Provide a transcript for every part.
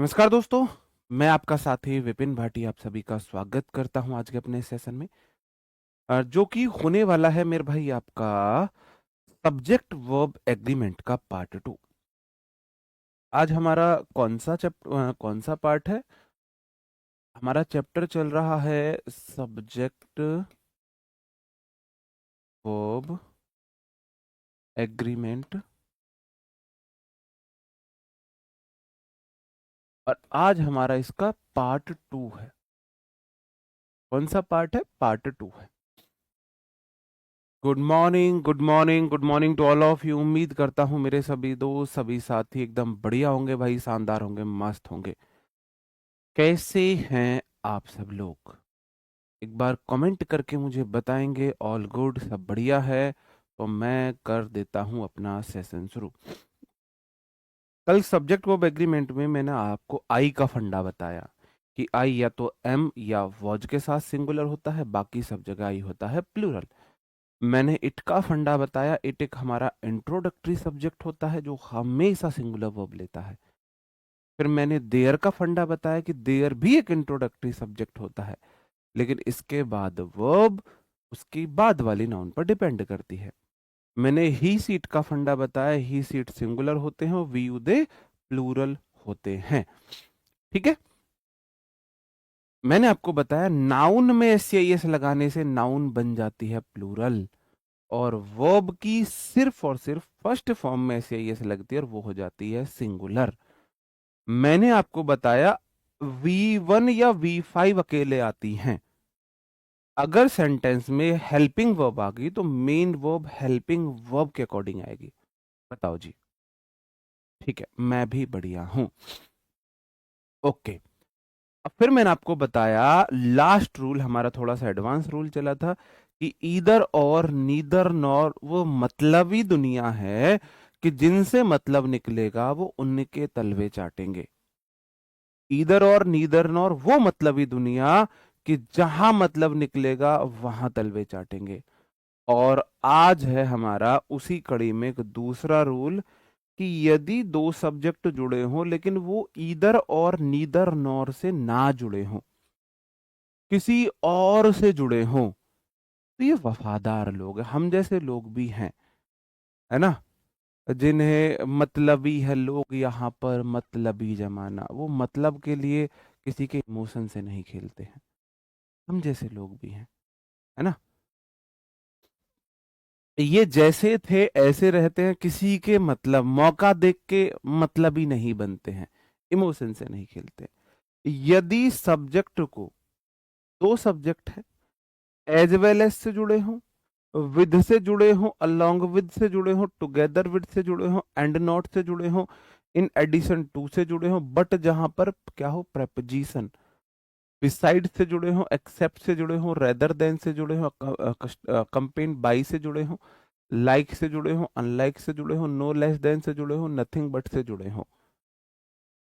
नमस्कार दोस्तों, मैं आपका साथी विपिन भाटी आप सभी का स्वागत करता हूं आज के अपने सेशन में जो कि होने वाला है मेरे भाई आपका सब्जेक्ट वर्ब एग्रीमेंट का पार्ट 2। आज हमारा कौन सा पार्ट है? हमारा चैप्टर चल रहा है सब्जेक्ट वर्ब एग्रीमेंट और आज हमारा इसका पार्ट 2 है। कौन सा पार्ट है? पार्ट 2 है। Good morning, good morning, good morning to all of you. उम्मीद करता हूँ मेरे सभी दोस्त सभी साथी एकदम बढ़िया होंगे भाई, शानदार होंगे, मस्त होंगे। कैसे हैं आप सब लोग? एक बार कमेंट करके मुझे बताएंगे ऑल गुड, सब बढ़िया है तो मैं कर देता हूँ अपना सेशन शुरू। कल सब्जेक्ट वर्ब एग्रीमेंट में मैंने आपको आई का फंडा बताया कि आई या तो एम या वॉज के साथ सिंगुलर होता है, बाकी सब जगह आई होता है प्लूरल। मैंने इट का फंडा बताया, इट एक हमारा इंट्रोडक्टरी सब्जेक्ट होता है जो हमेशा सिंगुलर वर्ब लेता है। फिर मैंने देयर का फंडा बताया कि देयर भी एक इंट्रोडक्टरी सब्जेक्ट होता है, लेकिन इसके बाद वर्ब उसकी बाद वाली नाउन पर डिपेंड करती है। मैंने ही सीट का फंडा बताया, ही सीट सिंगुलर होते हैं और वी यू दे प्लूरल होते हैं। ठीक है। मैंने आपको बताया नाउन में एस लगाने से नाउन बन जाती है प्लूरल और वर्ब की सिर्फ और सिर्फ फर्स्ट फॉर्म में एस लगती है और वो हो जाती है सिंगुलर। मैंने आपको बताया V1 या V5 अकेले आती हैं। अगर सेंटेंस में हेल्पिंग वर्ब आ गई तो मेन वर्ब हेल्पिंग वर्ब के अकॉर्डिंग आएगी। बताओ जी। ठीक है, मैं भी बढ़िया हूं। ओके। अब फिर मैंने आपको बताया लास्ट रूल हमारा थोड़ा सा एडवांस रूल चला था कि ईदर और नीदर नॉर वो मतलबी दुनिया है कि जिनसे मतलब निकलेगा वो उनके तलवे चाटेंगे। ईदर और नीदर नॉर वो मतलबी दुनिया कि जहां मतलब निकलेगा वहां तलवे चाटेंगे। और आज है हमारा उसी कड़ी में एक दूसरा रूल कि यदि दो सब्जेक्ट जुड़े हों लेकिन वो ईदर और नीदर नॉर से ना जुड़े हों, किसी और से जुड़े हों, तो ये वफादार लोग हैं, हम जैसे लोग भी हैं, है ना। जिन्हें मतलबी है लोग, यहाँ पर मतलबी जमाना, वो मतलब के लिए किसी के इमोशन से नहीं खेलते हैं। हम जैसे लोग भी हैं, है ना। ये जैसे थे ऐसे रहते हैं, किसी के मतलब मौका देख के मतलबी नहीं बनते हैं, इमोशन से नहीं खेलते। यदि सब्जेक्ट को दो सब्जेक्ट है एज वेल एज से जुड़े हों, विद से जुड़े हों, अलोंग विद से जुड़े हों, टुगेदर विद से जुड़े हों, एंड नॉट से जुड़े हों, इन एडिशन टू से जुड़े हों, बट जहां पर क्या हो प्रेपोजिशन, बिसाइड से जुड़े हों, एक्सेप्ट से जुड़े हों, रेदर देन से जुड़े हों, कंपेन बाई से जुड़े हों, लाइक से जुड़े हों, अनलाइक से जुड़े हों, नो लेस देन से जुड़े हों, नथिंग बट से जुड़े हों,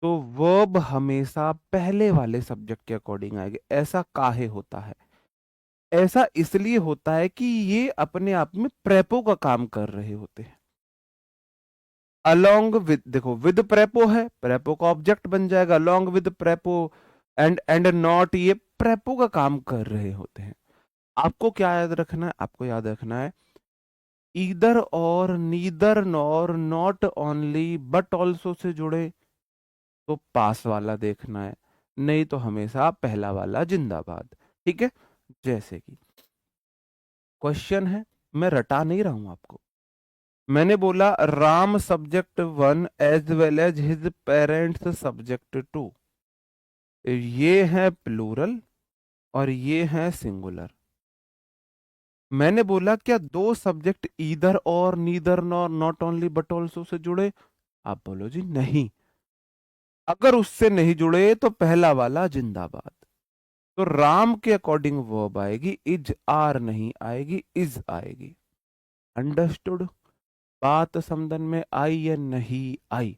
तो वर्ब हमेशा पहले वाले सब्जेक्ट के अकॉर्डिंग आएगी। ऐसा काहे होता है? ऐसा इसलिए होता है कि ये अपने आप में प्रेपो का काम कर रहे होते हैं। अलोंग विद, देखो विद प्रेपो है, प्रेपो का ऑब्जेक्ट बन जाएगा, अलोंग विद प्रेपो, एंड नॉट, ये प्रेपो का काम कर रहे होते हैं। आपको क्या याद रखना है? आपको याद रखना है ईदर और neither nor not only but also से जुड़े तो पास वाला देखना है, नहीं तो हमेशा पहला वाला जिंदाबाद। ठीक है। जैसे कि क्वेश्चन है, मैं रटा नहीं रहा हूं आपको। मैंने बोला Ram subject one as well as his parents subject two, ये है प्लूरल और ये है सिंगुलर। मैंने बोला क्या दो सब्जेक्ट ईदर और neither nor not only but also से जुड़े? आप बोलो जी नहीं। अगर उससे नहीं जुड़े तो पहला वाला जिंदाबाद। तो राम के अकॉर्डिंग वर्ब आएगी इज, आर नहीं आएगी, इज आएगी। अंडरस्टूड? बात समझन में आई या नहीं आई?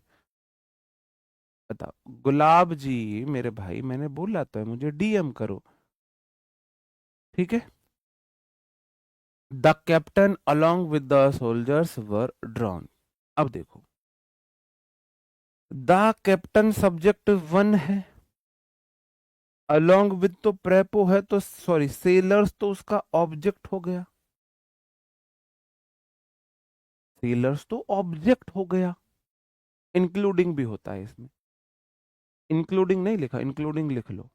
बताओ गुलाब जी, मेरे भाई मैंने बोला तो है मुझे डीएम करो। ठीक है। The captain along with the soldiers were drawn. अब देखो द कैप्टन सब्जेक्ट वन है, अलोंग विद तो प्रेपो है, तो सॉरी सेलर्स तो उसका ऑब्जेक्ट हो गया, सेलर्स तो ऑब्जेक्ट हो गया। इंक्लूडिंग भी होता है इसमें, इंक्लूडिंग नहीं लिखा, इंक्लूडिंग लिख लो,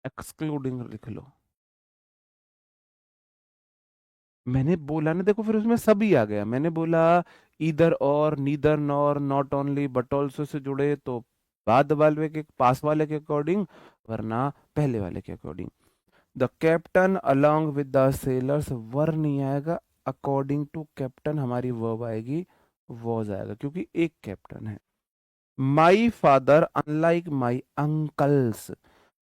एक्सक्लूडिंग लिख लो। मैंने बोला ना, देखो फिर उसमें सभी आ गया, मैंने बोला इधर और, neither nor, not only but also से जुड़े तो बाद वाले के, पास वाले के अकॉर्डिंग, वरना पहले वाले के according. The captain along with the sailors, were नहीं आएगा, अकॉर्डिंग टू कैप्टन हमारी वर्ब आएगी, वॉज आएगा, क्योंकि एक कैप्टन है। My father unlike my uncles,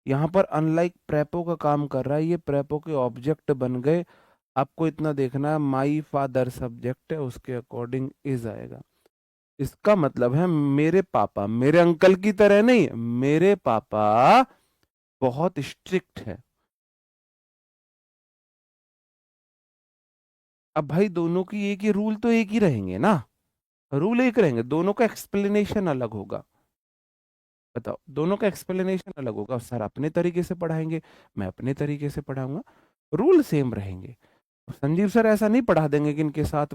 यहां पर अनलाइक प्रेपो का काम कर रहा है, ये प्रेपो के ऑब्जेक्ट बन गए। आपको इतना देखना है, माई फादर सब्जेक्ट है, उसके अकॉर्डिंग इज आएगा। इसका मतलब है मेरे पापा, मेरे अंकल की तरह नहीं, मेरे पापा बहुत स्ट्रिक्ट है। अब भाई दोनों की एक ही रूल तो एक ही रहेंगे ना, रूल एक रहेंगे, दोनों का एक्सप्लेनेशन अलग होगा। बताओ, दोनों का एक्सप्लेनेशन अलग होगा, सर अपने तरीके से पढ़ाएंगे, मैं अपने तरीके से पढ़ाऊंगा, रूल सेम रहेंगे। संजीव सर ऐसा नहीं पढ़ा देंगे कि इनके साथ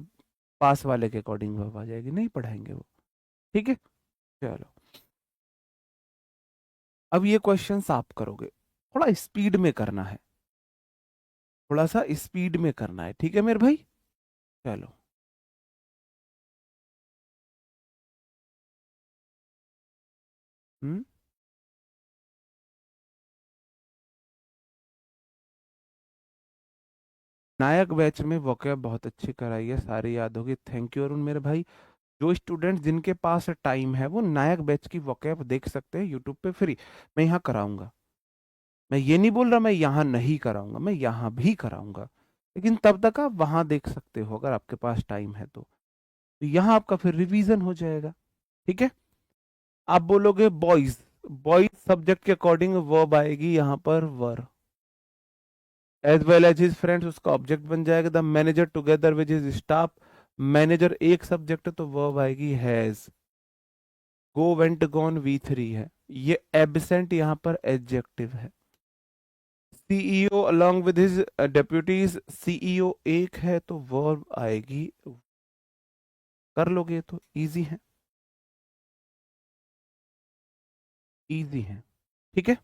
पास वाले के अकॉर्डिंग वर्ब आ जाएगी, नहीं पढ़ाएंगे वो। ठीक है, चलो अब ये क्वेश्चन आप करोगे, थोड़ा स्पीड में करना है, थोड़ा सा स्पीड में करना है, ठीक है मेरे भाई। चलो, हम्म, नायक बैच में वोकैब बहुत अच्छी कराई है, सारी याद होगी, थैंक यू अरुण मेरे भाई। जो स्टूडेंट जिनके पास टाइम है वो नायक बैच की वोकैब देख सकते हैं यूट्यूब पे फ्री, मैं यहाँ कराऊंगा, मैं ये नहीं बोल रहा मैं यहाँ नहीं कराऊंगा, मैं यहाँ भी कराऊंगा, लेकिन तब तक आप वहां देख सकते हो अगर आपके पास टाइम है तो यहाँ आपका फिर रिवीजन हो जाएगा। ठीक है, आप बोलोगे बॉयज, बॉयज सब्जेक्ट के अकॉर्डिंग वर्ब आएगी यहाँ पर were, as well as his friends उसका ऑब्जेक्ट बन जाएगा, the manager together with his staff, manager एक सब्जेक्ट तो वर्ब आएगी has, go went gone V three है, ये एबसेंट यहाँ पर एडजेक्टिव है। CEO along with his deputies, CEO एक है तो वर्ब आएगी, कर लोगे तो इजी है, इजी है। ठीक है,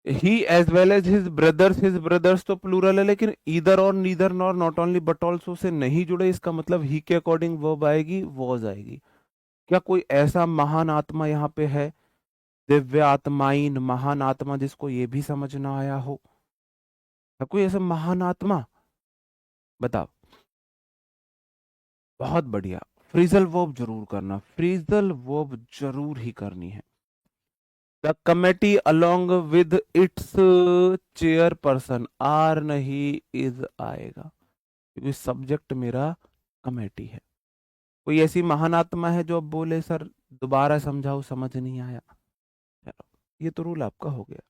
he as well as his brothers तो प्लूरल है, लेकिन इधर और neither nor not only but also से नहीं जुड़े, इसका मतलब ही के अकॉर्डिंग वर्ब आएगी, वॉज आएगी। क्या कोई ऐसा महान आत्मा यहाँ पे है, दिव्य आत्माइन महान आत्मा, जिसको ये भी समझ ना आया हो? है कोई ऐसा महान आत्मा? बताओ। बहुत बढ़िया, फ्रीजल वर्ब जरूर करना, फ्रीजल वर्ब जरूर ही करनी है। The committee along with its chairperson, are नहीं इज आएगा, क्योंकि सब्जेक्ट मेरा कमेटी है। कोई ऐसी महान आत्मा है जो अब बोले सर दोबारा समझाओ समझ नहीं आया? चलो, ये तो रूल आपका हो गया।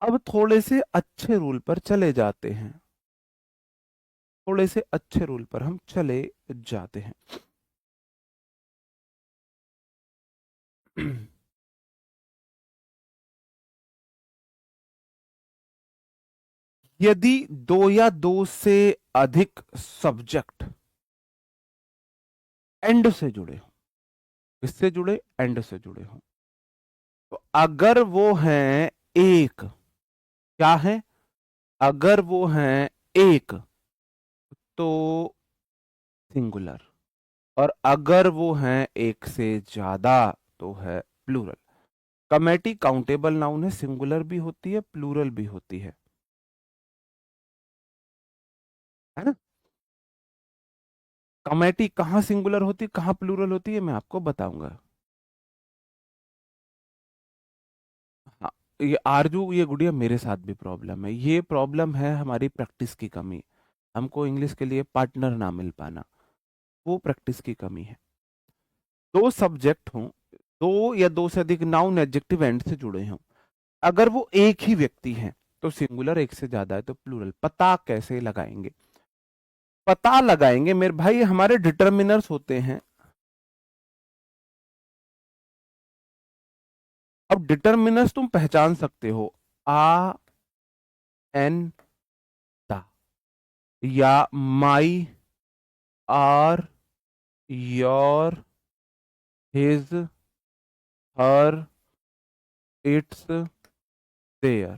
अब थोड़े से अच्छे रूल पर चले जाते हैं, थोड़े से अच्छे रूल पर हम चले जाते हैं। यदि दो या दो से अधिक सब्जेक्ट एंड से जुड़े हो, किससे जुड़े? एंड से जुड़े हो, तो अगर वो हैं एक, क्या है, अगर वो हैं एक तो सिंगुलर, और अगर वो हैं एक से ज्यादा तो है प्लूरल। कमेटी काउंटेबल नाउन है, सिंगुलर भी होती है प्लूरल भी होती है ना? कमेटी कहाँ सिंगुलर होती है कहाँ प्लूरल होती है मैं आपको बताऊंगा। हाँ, ये आरजू, ये गुड़िया मेरे साथ भी प्रॉब्लम है, ये प्रॉब्लम है हमारी प्रैक्टिस की कमी, हमको इंग्लिश के लिए पार्टनर ना मिल पाना, वो प्रैक्टिस की कमी है। दो सब्जेक्ट हों, दो या दो से अधिक नाउन एडजेक्टिव एंड से जुड़े हों, अगर वो एक ही व्यक्ति हैं तो सिंगुलर, एक से ज्यादा है तो प्लूरल। पता कैसे लगाएंगे? पता लगाएंगे मेरे भाई, हमारे डिटर्मिनर्स होते हैं। अब डिटर्मिनर्स तुम पहचान सकते हो, आ एन ता, या my, our, your, his, her, its, their.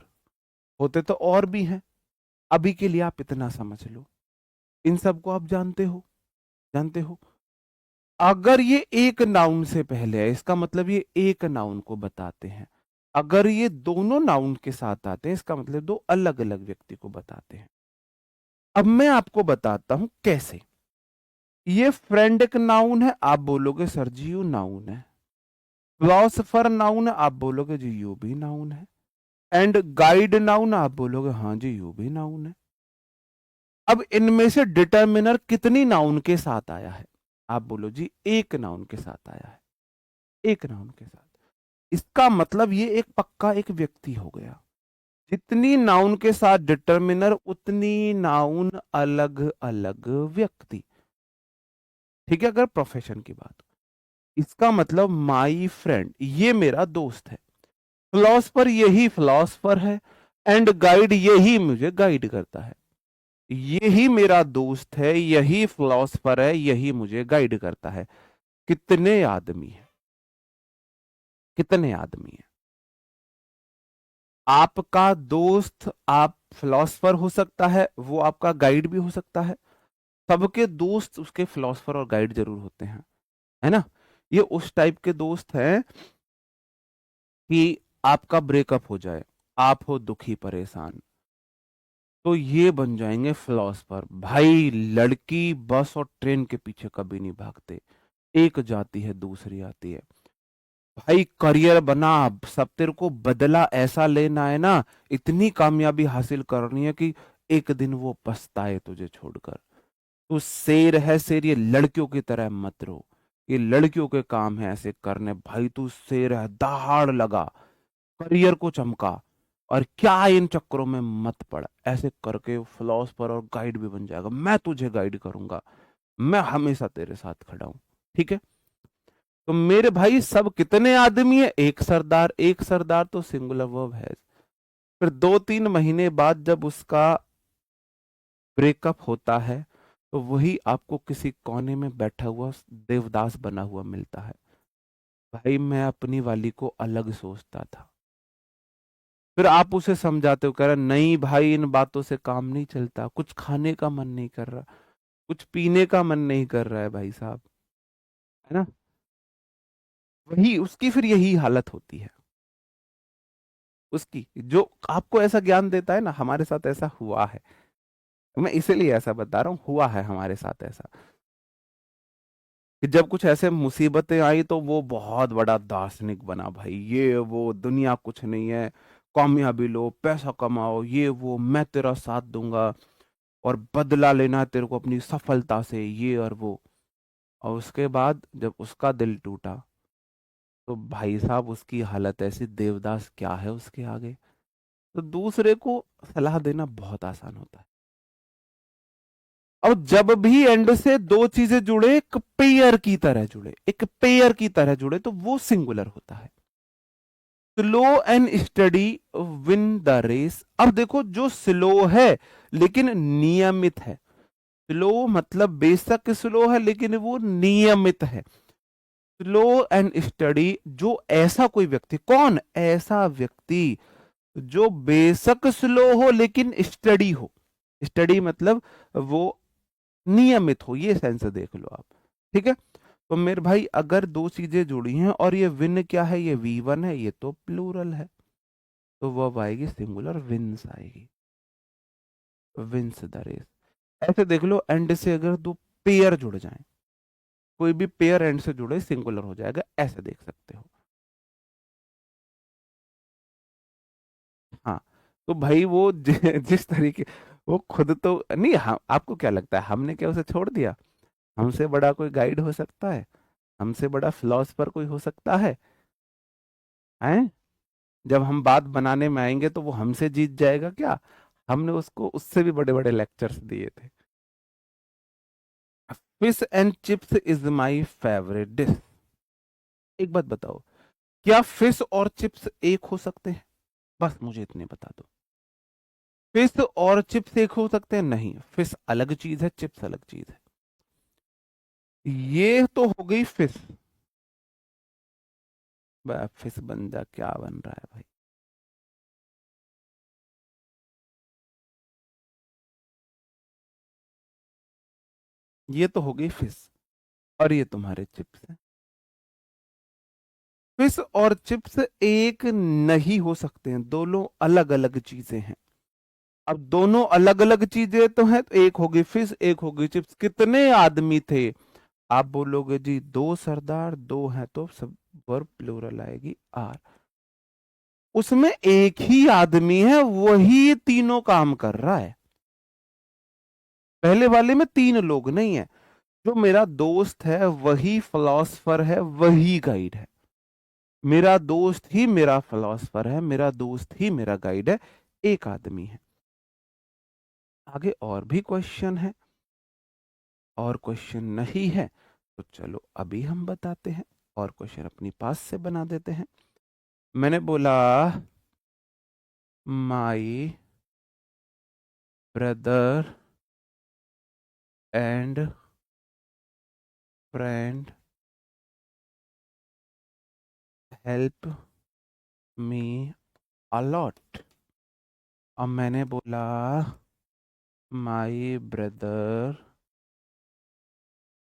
होते तो और भी हैं, अभी के लिए आप इतना समझ लो। इन सबको आप जानते हो, जानते हो। अगर ये एक नाउन से पहले है, इसका मतलब ये एक नाउन को बताते हैं। अगर ये दोनों नाउन के साथ आते हैं, इसका मतलब दो अलग अलग व्यक्ति को बताते हैं। अब मैं आपको बताता हूं कैसे। ये फ्रेंड एक नाउन है, आप बोलोगे सर जी यू नाउन है। फिलोसफर नाउन है, आप बोलोगे जी यू भी नाउन है। एंड गाइड नाउन, आप बोलोगे हाँ जी यू भी नाउन है। अब इनमें से डिटर्मिनर कितनी नाउन के साथ आया है? आप बोलो जी एक नाउन के साथ आया है, एक नाउन के साथ। इसका मतलब ये एक पक्का एक व्यक्ति हो गया। जितनी नाउन के साथ डिटर्मिनर, उतनी नाउन अलग अलग व्यक्ति। ठीक है, अगर प्रोफेशन की बात, इसका मतलब माई फ्रेंड ये मेरा दोस्त है, फिलोसफर यही फिलोसफर है, एंड गाइड यही मुझे गाइड करता है। यही मेरा दोस्त है, यही फिलोसफर है, यही मुझे गाइड करता है। कितने आदमी हैं, कितने आदमी हैं? आपका दोस्त आप फिलोसफर हो सकता है, वो आपका गाइड भी हो सकता है। सबके दोस्त उसके फिलोसफर और गाइड जरूर होते हैं, है ना। ये उस टाइप के दोस्त हैं कि आपका ब्रेकअप हो जाए, आप हो दुखी परेशान, तो ये बन जाएंगे फिलोसफर। भाई लड़की बस और ट्रेन के पीछे कभी नहीं भागते, एक जाती है दूसरी आती है। भाई करियर बना, सब तेरे को बदला ऐसा लेना है ना, इतनी कामयाबी हासिल करनी है कि एक दिन वो पछताए तुझे छोड़कर। तू शेर है शेर, ये लड़कियों की तरह मत रहो, ये लड़कियों के काम है ऐसे करने। भाई तू शेर है, दहाड़ लगा, करियर को चमका, और क्या इन चक्करों में मत पड़। ऐसे करके फिलोसफर और गाइड भी बन जाएगा। मैं तुझे गाइड करूंगा, मैं हमेशा तेरे साथ खड़ा हूं। ठीक है, तो मेरे भाई सब कितने आदमी है? एक सरदार। एक सरदार तो सिंगुलर वर्ब है। फिर 2-3 महीने बाद जब उसका ब्रेकअप होता है, तो वही आपको किसी कोने में बैठा हुआ देवदास बना हुआ मिलता है। भाई मैं अपनी वाली को अलग सोचता था। फिर आप उसे समझाते हो, कह रहा नहीं भाई इन बातों से काम नहीं चलता, कुछ खाने का मन नहीं कर रहा, कुछ पीने का मन नहीं कर रहा है भाई साहब, है ना। वही उसकी फिर यही हालत होती है उसकी, जो आपको ऐसा ज्ञान देता है ना। हमारे साथ ऐसा हुआ है, मैं इसीलिए ऐसा बता रहा हूँ, हुआ है हमारे साथ ऐसा कि जब कुछ ऐसे मुसीबतें आई तो वो बहुत बड़ा दार्शनिक बना। भाई ये वो दुनिया कुछ नहीं है, कामयाबी लो, पैसा कमाओ, ये वो, मैं तेरा साथ दूंगा, और बदला लेना है तेरे को अपनी सफलता से, ये और वो। और उसके बाद जब उसका दिल टूटा, तो भाई साहब उसकी हालत ऐसी, देवदास क्या है उसके आगे। तो दूसरे को सलाह देना बहुत आसान होता है। अब जब भी एंड से दो चीजें जुड़े, एक पेयर की तरह जुड़े, एक पेयर की तरह जुड़े, तो वो सिंगुलर होता है। Slow and steady win the race. अब देखो जो स्लो है लेकिन नियमित है, स्लो मतलब बेशक स्लो है लेकिन वो नियमित है। स्लो एंड स्टडी, जो ऐसा कोई व्यक्ति, कौन ऐसा व्यक्ति जो बेशक स्लो हो लेकिन स्टडी हो। स्टडी मतलब वो नियमित हो, ये सेंस देख लो आप। ठीक है, तो मेरे भाई अगर दो चीजें जुड़ी हैं और ये विन क्या है, ये V1 है, ये तो प्लूरल है, तो वो आएगी सिंगुलर, विंस आएगी, विंस द रेस। ऐसे देख लो, एंड से अगर दो पेयर जुड़ जाएं, कोई भी पेयर एंड से जुड़े सिंगुलर हो जाएगा, ऐसे देख सकते हो। हाँ, तो भाई वो जिस तरीके, वो खुद तो नहीं, हम आपको क्या लगता है हमने क्या उसे छोड़ दिया? हमसे बड़ा कोई गाइड हो सकता है? हमसे बड़ा फिलोसफर कोई हो सकता है? हैं? जब हम बात बनाने में आएंगे तो वो हमसे जीत जाएगा क्या? हमने उसको उससे भी बड़े बड़े लेक्चर्स दिए थे। Fish and chips is my favourite dish. एक बात बताओ, क्या फिश और चिप्स एक हो सकते हैं? बस मुझे इतने बता दो। फिश और चिप्स एक हो सकते हैं? नहीं, फिश अलग चीज है, चिप्स अलग चीज है। ये तो हो गई फिश। फिश बन जा, क्या बन रहा है भाई? ये तो हो गई फिश, और ये तुम्हारे चिप्स है। फिश और चिप्स एक नहीं हो सकते हैं, दोनों अलग अलग चीजें हैं। अब दोनों अलग अलग चीजें तो हैं, तो एक होगी फिश, एक होगी चिप्स। कितने आदमी थे? आप बोलोगे जी दो सरदार, दो हैं तो सब वर्ब प्लूरल आएगी आर। उसमें एक ही आदमी है, वही तीनों काम कर रहा है। पहले वाले में तीन लोग नहीं है। जो मेरा दोस्त है वही फिलोसफर है, वही गाइड है। मेरा दोस्त ही मेरा फिलोसफर है, मेरा दोस्त ही मेरा गाइड है। एक आदमी है। आगे और भी क्वेश्चन है? और क्वेश्चन नहीं है तो चलो अभी हम बताते हैं। और क्वेश्चन अपनी पास से बना देते हैं। मैंने बोला my brother and friend help me a lot. अब मैंने बोला my brother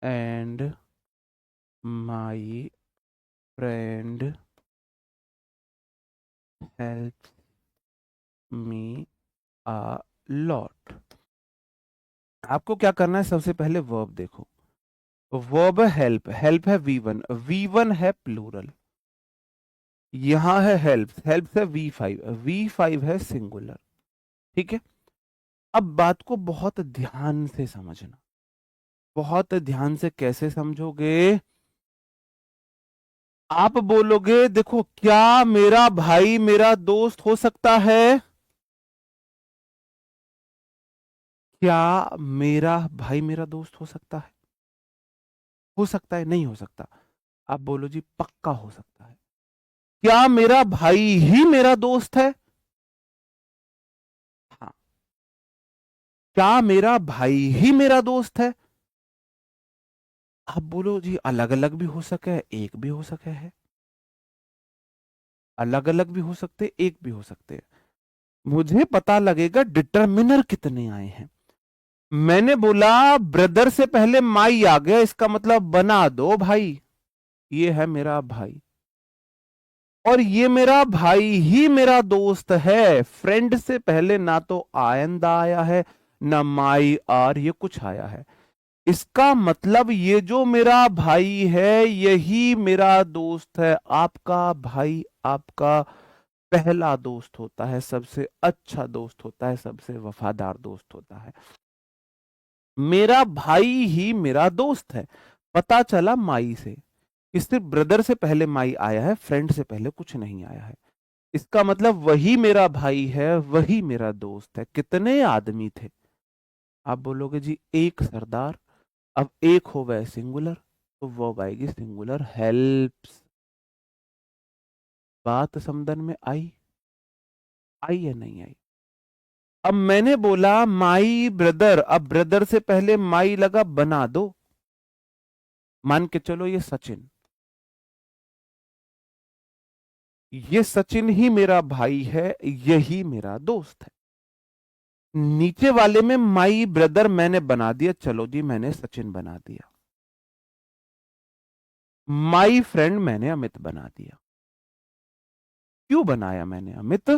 and my friend help me a lot. आपको क्या करना है? सबसे पहले वर्ब देखो। वर्ब है हेल्प, हेल्प है वी1, वी1 है प्लूरल। यहां है हेल्प, हेल्प है वी5, वी5 है सिंगुलर। ठीक है। अब बात को बहुत ध्यान से समझना। बहुत ध्यान से कैसे समझोगे? आप बोलोगे देखो, क्या मेरा भाई मेरा दोस्त हो सकता है? क्या मेरा भाई मेरा दोस्त हो सकता है? हो सकता है, नहीं हो सकता? आप बोलो जी पक्का हो सकता है। क्या मेरा भाई ही मेरा दोस्त है? हाँ। क्या मेरा भाई ही मेरा दोस्त है? आप बोलो जी अलग अलग भी हो सके है, एक भी हो सके है। अलग अलग भी हो सकते, एक भी हो सकते हैं। मुझे पता लगेगा डिटर्मिनर कितने आए हैं। मैंने बोला ब्रदर से पहले माई आ गया, इसका मतलब बना दो भाई। ये है मेरा भाई, और ये मेरा भाई ही मेरा दोस्त है। फ्रेंड से पहले ना तो आयंदा आया है, ना माई आर ये कुछ आया है। इसका मतलब ये जो मेरा भाई है यही मेरा दोस्त है। आपका भाई आपका पहला दोस्त होता है, सबसे अच्छा दोस्त होता है, सबसे वफादार दोस्त होता है। मेरा भाई ही मेरा दोस्त है। पता चला माई से कि सिर्फ ब्रदर से पहले माई आया है, फ्रेंड से पहले कुछ नहीं आया है। इसका मतलब वही मेरा भाई है, वही मेरा दोस्त है। कितने आदमी थे? आप बोलोगे जी एक सरदार। अब एक हो गए सिंगुलर, तो वो आएगी सिंगुलर हेल्प्स। बात समझन में आई? आई या नहीं आई? अब मैंने बोला माई ब्रदर, अब ब्रदर से पहले माई लगा, बना दो। मान के चलो ये सचिन, ये सचिन ही मेरा भाई है, यही मेरा दोस्त है। नीचे वाले में माई ब्रदर मैंने बना दिया, चलो जी मैंने सचिन बना दिया। माई फ्रेंड मैंने अमित बना दिया। क्यों बनाया मैंने अमित?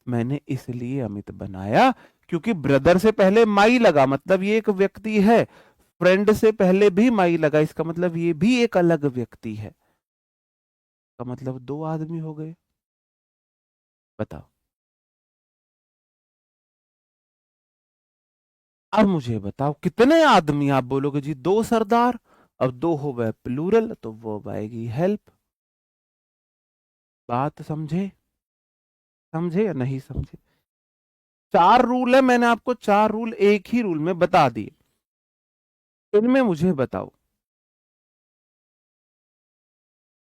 मैंने इसलिए अमित बनाया क्योंकि ब्रदर से पहले माई लगा, मतलब ये एक व्यक्ति है। फ्रेंड से पहले भी माई लगा, इसका मतलब ये भी एक अलग व्यक्ति है। का मतलब दो आदमी हो गए। बताओ। अब मुझे बताओ कितने आदमी? आप बोलोगे जी दो सरदार। अब दो हो गए प्लूरल, तो वो आएगी हेल्प। बात समझे? समझे या नहीं समझे? चार रूल है, मैंने आपको चार रूल एक ही रूल में बता दिए। इनमें मुझे बताओ,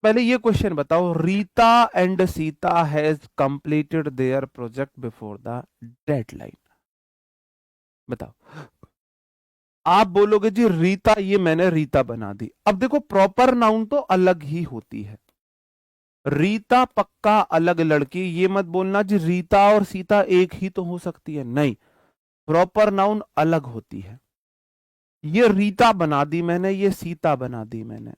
पहले ये क्वेश्चन बताओ, Rita and Sita has completed there project before the deadline. बताओ। आप बोलोगे जी रीता, ये मैंने रीता बना दी। अब देखो प्रॉपर नाउन तो अलग ही होती है। रीता पक्का अलग लड़की, ये मत बोलना जी रीता और सीता एक ही तो हो सकती है, नहीं, प्रॉपर नाउन अलग होती है। ये रीता बना दी मैंने, ये सीता बना दी मैंने।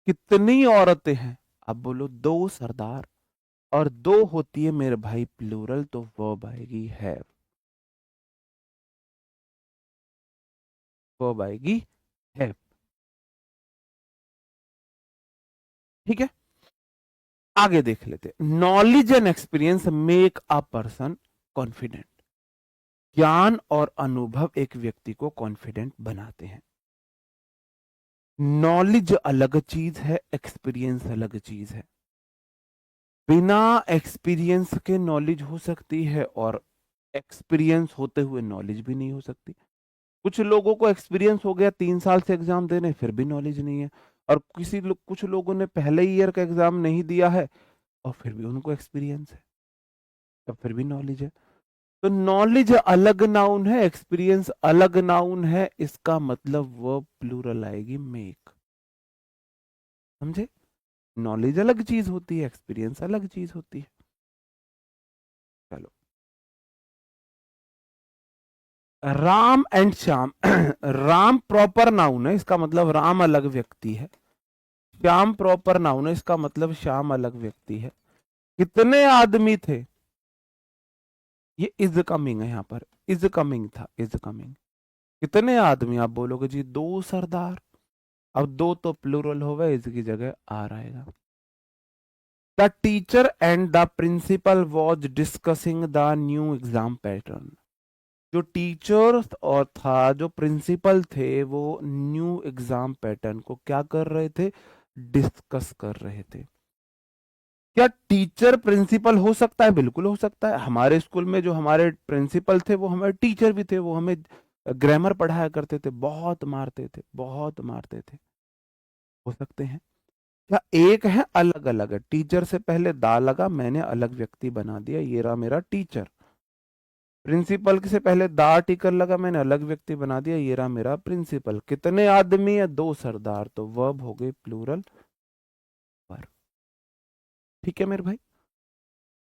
कितनी औरतें हैं? आप बोलो दो सरदार, और दो होती है मेरे भाई प्लूरल, तो वर्ब आएगी है, वर्ब आएगी है। ठीक है, आगे देख लेते। Knowledge and experience make a person confident. ज्ञान और अनुभव एक व्यक्ति को कॉन्फिडेंट बनाते हैं। नॉलेज अलग चीज है, एक्सपीरियंस अलग चीज है। बिना एक्सपीरियंस के नॉलेज हो सकती है, और एक्सपीरियंस होते हुए नॉलेज भी नहीं हो सकती। कुछ लोगों को एक्सपीरियंस हो गया 3 साल से एग्जाम देने, फिर भी नॉलेज नहीं है। और कुछ लोगों ने पहले ईयर का एग्जाम नहीं दिया है, और फिर भी उनको एक्सपीरियंस है, तब फिर भी नॉलेज है। तो नॉलेज अलग नाउन है, एक्सपीरियंस अलग नाउन है, इसका मतलब वर्ब प्लूरल आएगी मेक। समझे? नॉलेज अलग चीज होती है, एक्सपीरियंस अलग चीज होती है। चलो, Ram and Shyam. Ram proper noun है, इसका मतलब राम अलग व्यक्ति है। श्याम प्रॉपर नाउन है, इसका मतलब श्याम अलग व्यक्ति है। कितने आदमी थे? ये इज कमिंग है, यहां पर इज कमिंग था, इज कमिंग। कितने आदमी? आप बोलोगे जी दो सरदार। अब दो तो प्लूरल होगा, इसकी जगह आर आएगा। The teacher and the principal was discussing the new exam pattern. जो टीचर और था, जो प्रिंसिपल थे, वो न्यू एग्जाम पैटर्न को क्या कर रहे थे? डिस्कस कर रहे थे। क्या टीचर प्रिंसिपल हो सकता है? बिल्कुल हो सकता है। हमारे स्कूल में जो हमारे प्रिंसिपल थे वो हमारे टीचर भी थे, वो हमें ग्रामर पढ़ाया करते थे, बहुत मारते थे, बहुत मारते थे। हो सकते हैं। क्या एक है? अलग अलग है। टीचर से पहले दा लगा, मैंने अलग व्यक्ति बना दिया, ये रहा मेरा टीचर। प्रिंसिपल से पहले दा टिकर लगा, मैंने अलग व्यक्ति बना दिया, ये रहा मेरा प्रिंसिपल। कितने आदमी है? दो सरदार, तो वर्ब हो गई प्लूरल पर। ठीक है मेरे भाई।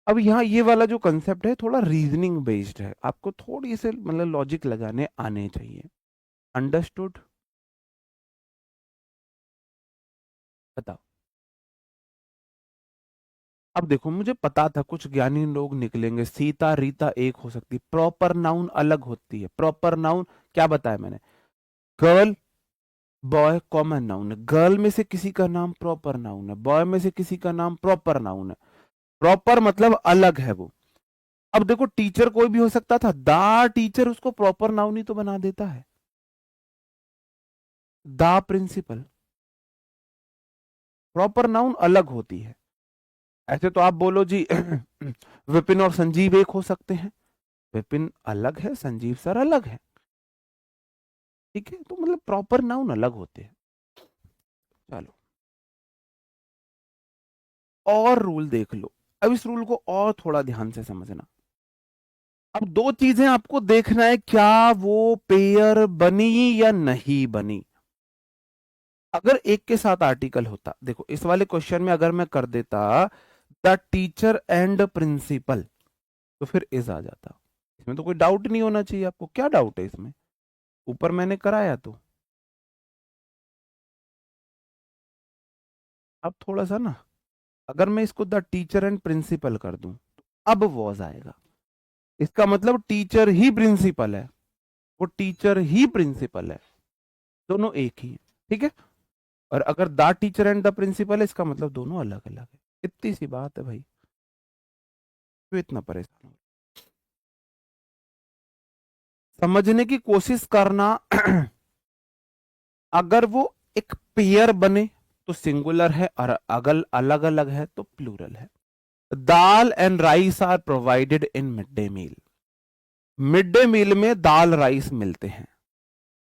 अब यहाँ ये वाला जो कंसेप्ट है थोड़ा रीजनिंग बेस्ड है, आपको थोड़ी से मतलब लॉजिक लगाने आने चाहिए। अंडरस्टूड? बताओ। अब देखो, मुझे पता था कुछ ज्ञानी लोग निकलेंगे, सीता रीता एक हो सकती, प्रॉपर नाउन अलग होती है। प्रॉपर नाउन क्या बताया मैंने? गर्ल, बॉय कॉमन नाउन है। गर्ल में से किसी का नाम प्रॉपर नाउन है, बॉय में से किसी का नाम प्रॉपर नाउन है। प्रॉपर मतलब अलग है वो। अब देखो, टीचर कोई भी हो सकता था, दा टीचर उसको प्रॉपर नाउन ही तो बना देता है। दा प्रिंसिपल, प्रॉपर नाउन अलग होती है। ऐसे तो आप बोलो जी विपिन और संजीव एक हो सकते हैं, विपिन अलग है, संजीव सर अलग है। ठीक है, तो मतलब प्रॉपर नाउन अलग होते हैं। चलो, और रूल देख लो। अब इस रूल को और थोड़ा ध्यान से समझना। अब दो चीजें आपको देखना है, क्या वो पेयर बनी या नहीं बनी। अगर एक के साथ आर्टिकल होता, देखो इस वाले क्वेश्चन में अगर मैं कर देता द टीचर एंड प्रिंसिपल, तो फिर इज आ जाता। इसमें तो कोई डाउट नहीं होना चाहिए। आपको क्या डाउट है इसमें? ऊपर मैंने कराया तो। अब थोड़ा सा ना, अगर मैं इसको द टीचर एंड प्रिंसिपल कर दूं, तो अब वॉज आएगा। इसका मतलब टीचर ही प्रिंसिपल है, वो टीचर ही प्रिंसिपल है, दोनों एक ही है। ठीक है। और अगर the teacher and the principal है, इसका मतलब दोनों अलग अलग है। इतनी सी बात है भाई, क्यों इतना परेशान हो? समझने की कोशिश करना। अगर वो एक पेयर बने तो सिंगुलर है, और अगर अलग अलग है तो प्लूरल है। Dal and rice are provided in mid day meal. Mid day meal में दाल राइस मिलते हैं।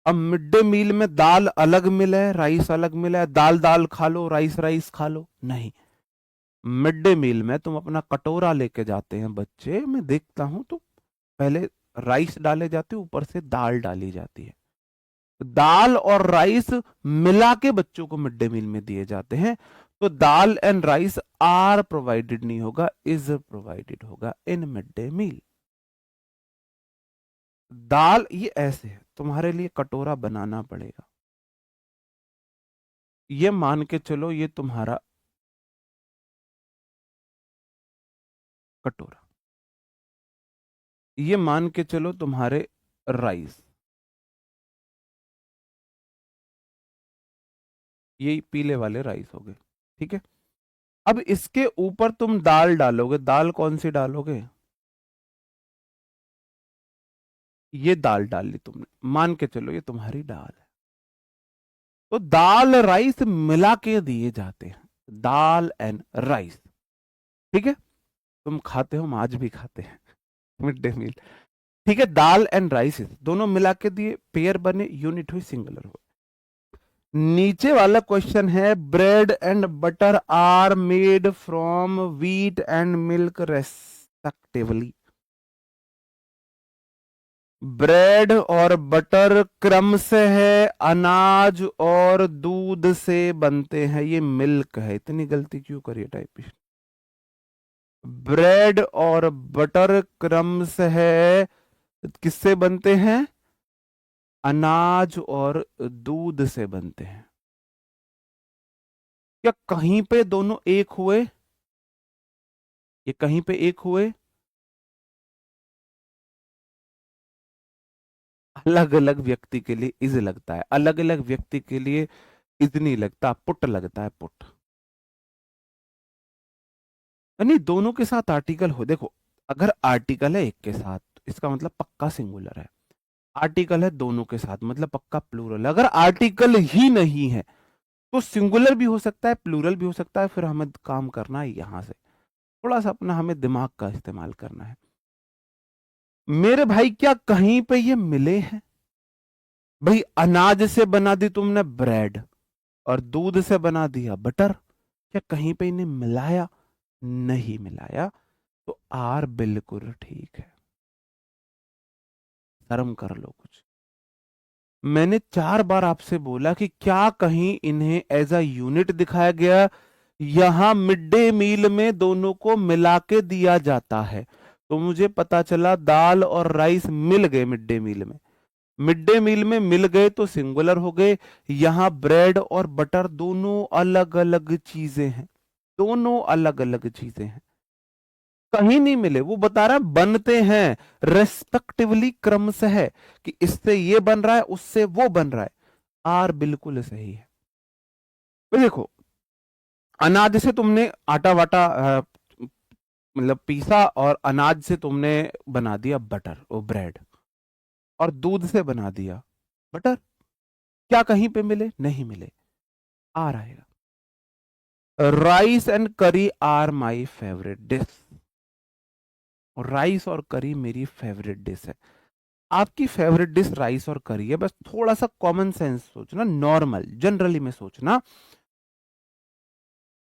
अब मिड डे मील में दाल अलग मिले, राइस अलग मिले, दाल दाल खा लो, राइस राइस खा लो, नहीं। मिड डे मील में तुम अपना कटोरा लेके जाते हैं बच्चे, मैं देखता हूं तो पहले राइस डाले जाते, ऊपर से दाल डाली जाती है। दाल और राइस मिला के बच्चों को मिड डे मील में दिए जाते हैं। तो दाल एंड राइस आर प्रोवाइडेड नहीं होगा, इज प्रोवाइडेड होगा इन मिड डे मील। दाल ये ऐसे है, तुम्हारे लिए कटोरा बनाना पड़ेगा। ये मान के चलो ये तुम्हारा कटोरा, ये मान के चलो तुम्हारे राइस, ये पीले वाले राइस हो गए, ठीक है। अब इसके ऊपर तुम दाल डालोगे, दाल कौन सी डालोगे? ये दाल डाल ली तुमने, मान के चलो ये तुम्हारी दाल है। तो दाल राइस मिला के दिए जाते हैं, दाल एंड राइस, ठीक है। तुम खाते हो, हम आज भी खाते हैं मिड डे मील, ठीक है। दाल एंड राइस दोनों मिला के दिए, पेयर बने, यूनिट हुई, सिंगुलर हुआ। नीचे वाला क्वेश्चन है, bread and butter are made from wheat and milk respectively. Bread और बटर क्रम से है, अनाज और दूध से बनते हैं, ये मिल्क है। इतनी गलती क्यों करिए टाइपिस्ट? ब्रेड और बटर क्रम से है, किससे बनते हैं? अनाज और दूध से बनते हैं। क्या कहीं पे दोनों एक हुए? ये कहीं पे एक हुए? अलग अलग व्यक्ति के लिए इज लगता है, अलग अलग व्यक्ति के लिए इज नहीं लगता, पुट लगता है, पुट। नहीं, दोनों के साथ आर्टिकल हो, देखो अगर आर्टिकल है एक के साथ तो इसका मतलब पक्का सिंगुलर है, आर्टिकल है दोनों के साथ मतलब पक्का प्लूरल है। अगर आर्टिकल ही नहीं है तो सिंगुलर भी हो सकता है, प्लूरल भी हो सकता है। फिर हमें काम करना है यहां से, थोड़ा सा अपना हमें दिमाग का इस्तेमाल करना है। मेरे भाई क्या कहीं पे ये मिले हैं? भाई अनाज से बना दी तुमने ब्रेड और दूध से बना दिया बटर, क्या कहीं पे इन्हें मिलाया? नहीं मिलाया, तो आर बिल्कुल ठीक है। शर्म कर लो कुछ। मैंने 4 बार आपसे बोला कि क्या कहीं इन्हें एज अ यूनिट दिखाया गया? यहां मिड डे मील में दोनों को मिला के दिया जाता है, तो मुझे पता चला दाल और राइस मिल गए मिड डे मील में। मिड डे मील में मिल गए तो सिंगुलर हो गए। यहां ब्रेड और बटर दोनों अलग अलग चीजें हैं, दोनों अलग अलग चीजें हैं, कहीं नहीं मिले। वो बता रहा है बनते हैं, रेस्पेक्टिवली क्रम से है कि इससे ये बन रहा है, उससे वो बन रहा है। आर बिल्कुल सही है। तो देखो, अनाज से तुमने आटा वाटा मतलब पीसा, और अनाज से तुमने बना दिया बटर और ब्रेड, और दूध से बना दिया बटर, क्या कहीं पे मिले? नहीं मिले। आ रहेगा। Rice and curry are my favourite dish. Rice और करी मेरी फेवरेट डिश है। आपकी फेवरेट डिश राइस और करी है, बस थोड़ा सा कॉमन सेंस सोचना, नॉर्मल जनरली में सोचना।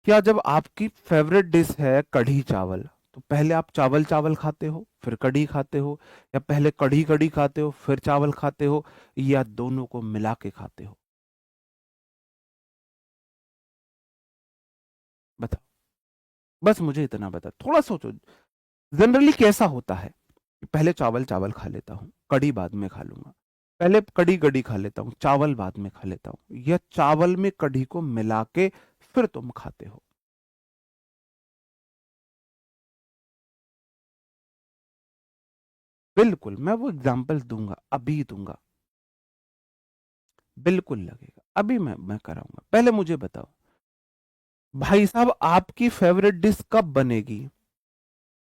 क्या जब आपकी फेवरेट डिश है कढ़ी चावल, तो पहले आप चावल चावल खाते हो फिर कढ़ी खाते हो, या पहले कढ़ी कढ़ी खाते हो फिर चावल खाते हो, या दोनों को मिला के खाते हो? बताओ, बस मुझे इतना बता, थोड़ा सोचो। जनरली कैसा होता है? पहले चावल चावल खा लेता हूँ, कढ़ी बाद में खा लूंगा, पहले कढ़ी कढ़ी खा लेता हूँ, चावल बाद में खा लेता हूँ, या चावल में कढ़ी को मिला के फिर तुम खाते हो? बिल्कुल, मैं वो एग्जाम्पल दूंगा, अभी दूंगा, बिल्कुल लगेगा, अभी मैं कराऊंगा। पहले मुझे बताओ भाई साहब, आपकी फेवरेट डिश कब बनेगी?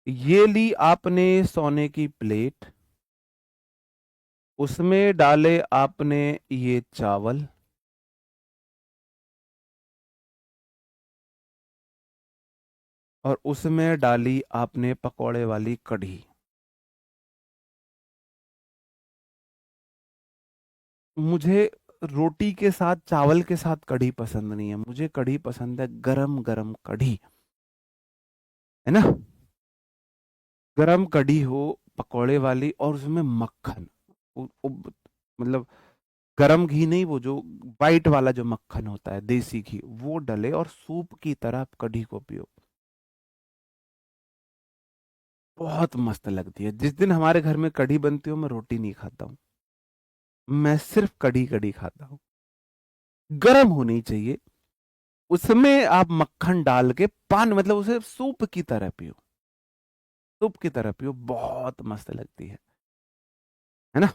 ये ली आपने सोने की प्लेट, उसमें डाले आपने ये चावल, और उसमें डाली आपने पकौड़े वाली कढ़ी। मुझे रोटी के साथ, चावल के साथ कढ़ी पसंद नहीं है, मुझे कढ़ी पसंद है गरम गरम कढ़ी, है ना। गरम कढ़ी हो पकोड़े वाली, और उसमें मक्खन, मतलब गरम घी नहीं, वो जो वाइट वाला जो मक्खन होता है, देसी घी, वो डले और सूप की तरह आप कढ़ी को पियो, बहुत मस्त लगती है। जिस दिन हमारे घर में कढ़ी बनती हो, मैं रोटी नहीं खाता हूँ, मैं सिर्फ कढ़ी कढ़ी खाता हूँ। गरम होनी चाहिए, उसमें आप मक्खन डाल के पान, मतलब उसे सूप की तरह पियो, सूप की तरह पियो, बहुत मस्त लगती है ना।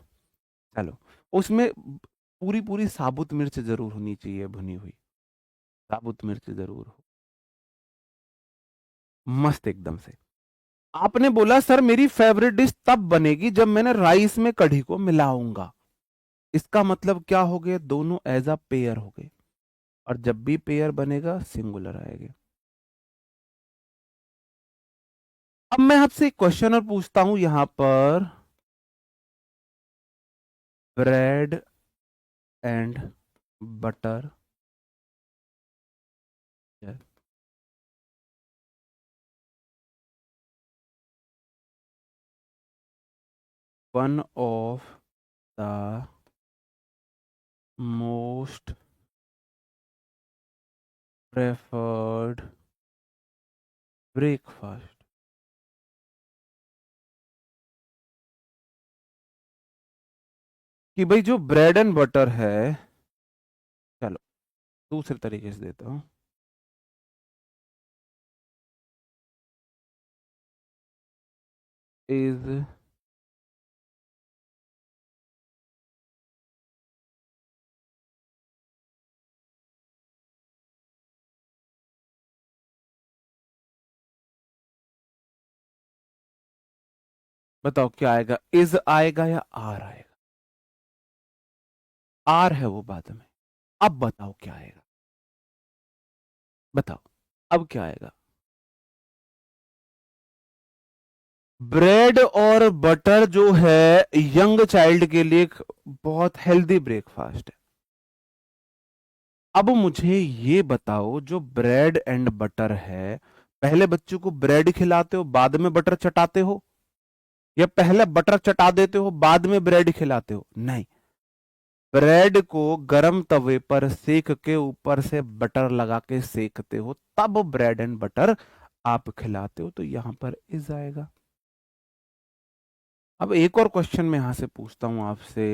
चलो, उसमें पूरी पूरी साबुत मिर्च जरूर होनी चाहिए, भुनी हुई साबुत मिर्च जरूर हो, मस्त एकदम से। आपने बोला सर मेरी फेवरेट डिश तब बनेगी जब मैंने राइस में कढ़ी को मिलाऊंगा, इसका मतलब क्या हो गया, दोनों एज अ पेयर हो गए, और जब भी पेयर बनेगा सिंगुलर आएगा। अब मैं आपसे एक क्वेश्चन और पूछता हूं यहां पर, bread and butter, one of the most preferred breakfast. कि भाई जो ब्रेड एंड बटर है, चलो दूसरे तरीके से देता हूं, इज, बताओ क्या आएगा, इज आएगा या आर आएगा, आर है वो बाद में, अब बताओ क्या आएगा, बताओ अब क्या आएगा। ब्रेड और बटर जो है यंग चाइल्ड के लिए एक बहुत हेल्दी ब्रेकफास्ट है। अब मुझे ये बताओ, जो ब्रेड एंड बटर है, पहले बच्चों को ब्रेड खिलाते हो बाद में बटर चटाते हो, या पहले बटर चटा देते हो बाद में ब्रेड खिलाते हो? नहीं, ब्रेड को गरम तवे पर सेक के ऊपर से बटर लगा के सेकते हो, तब ब्रेड एंड बटर आप खिलाते हो, तो यहां पर इज आएगा। अब एक और क्वेश्चन मैं यहां से पूछता हूं आपसे,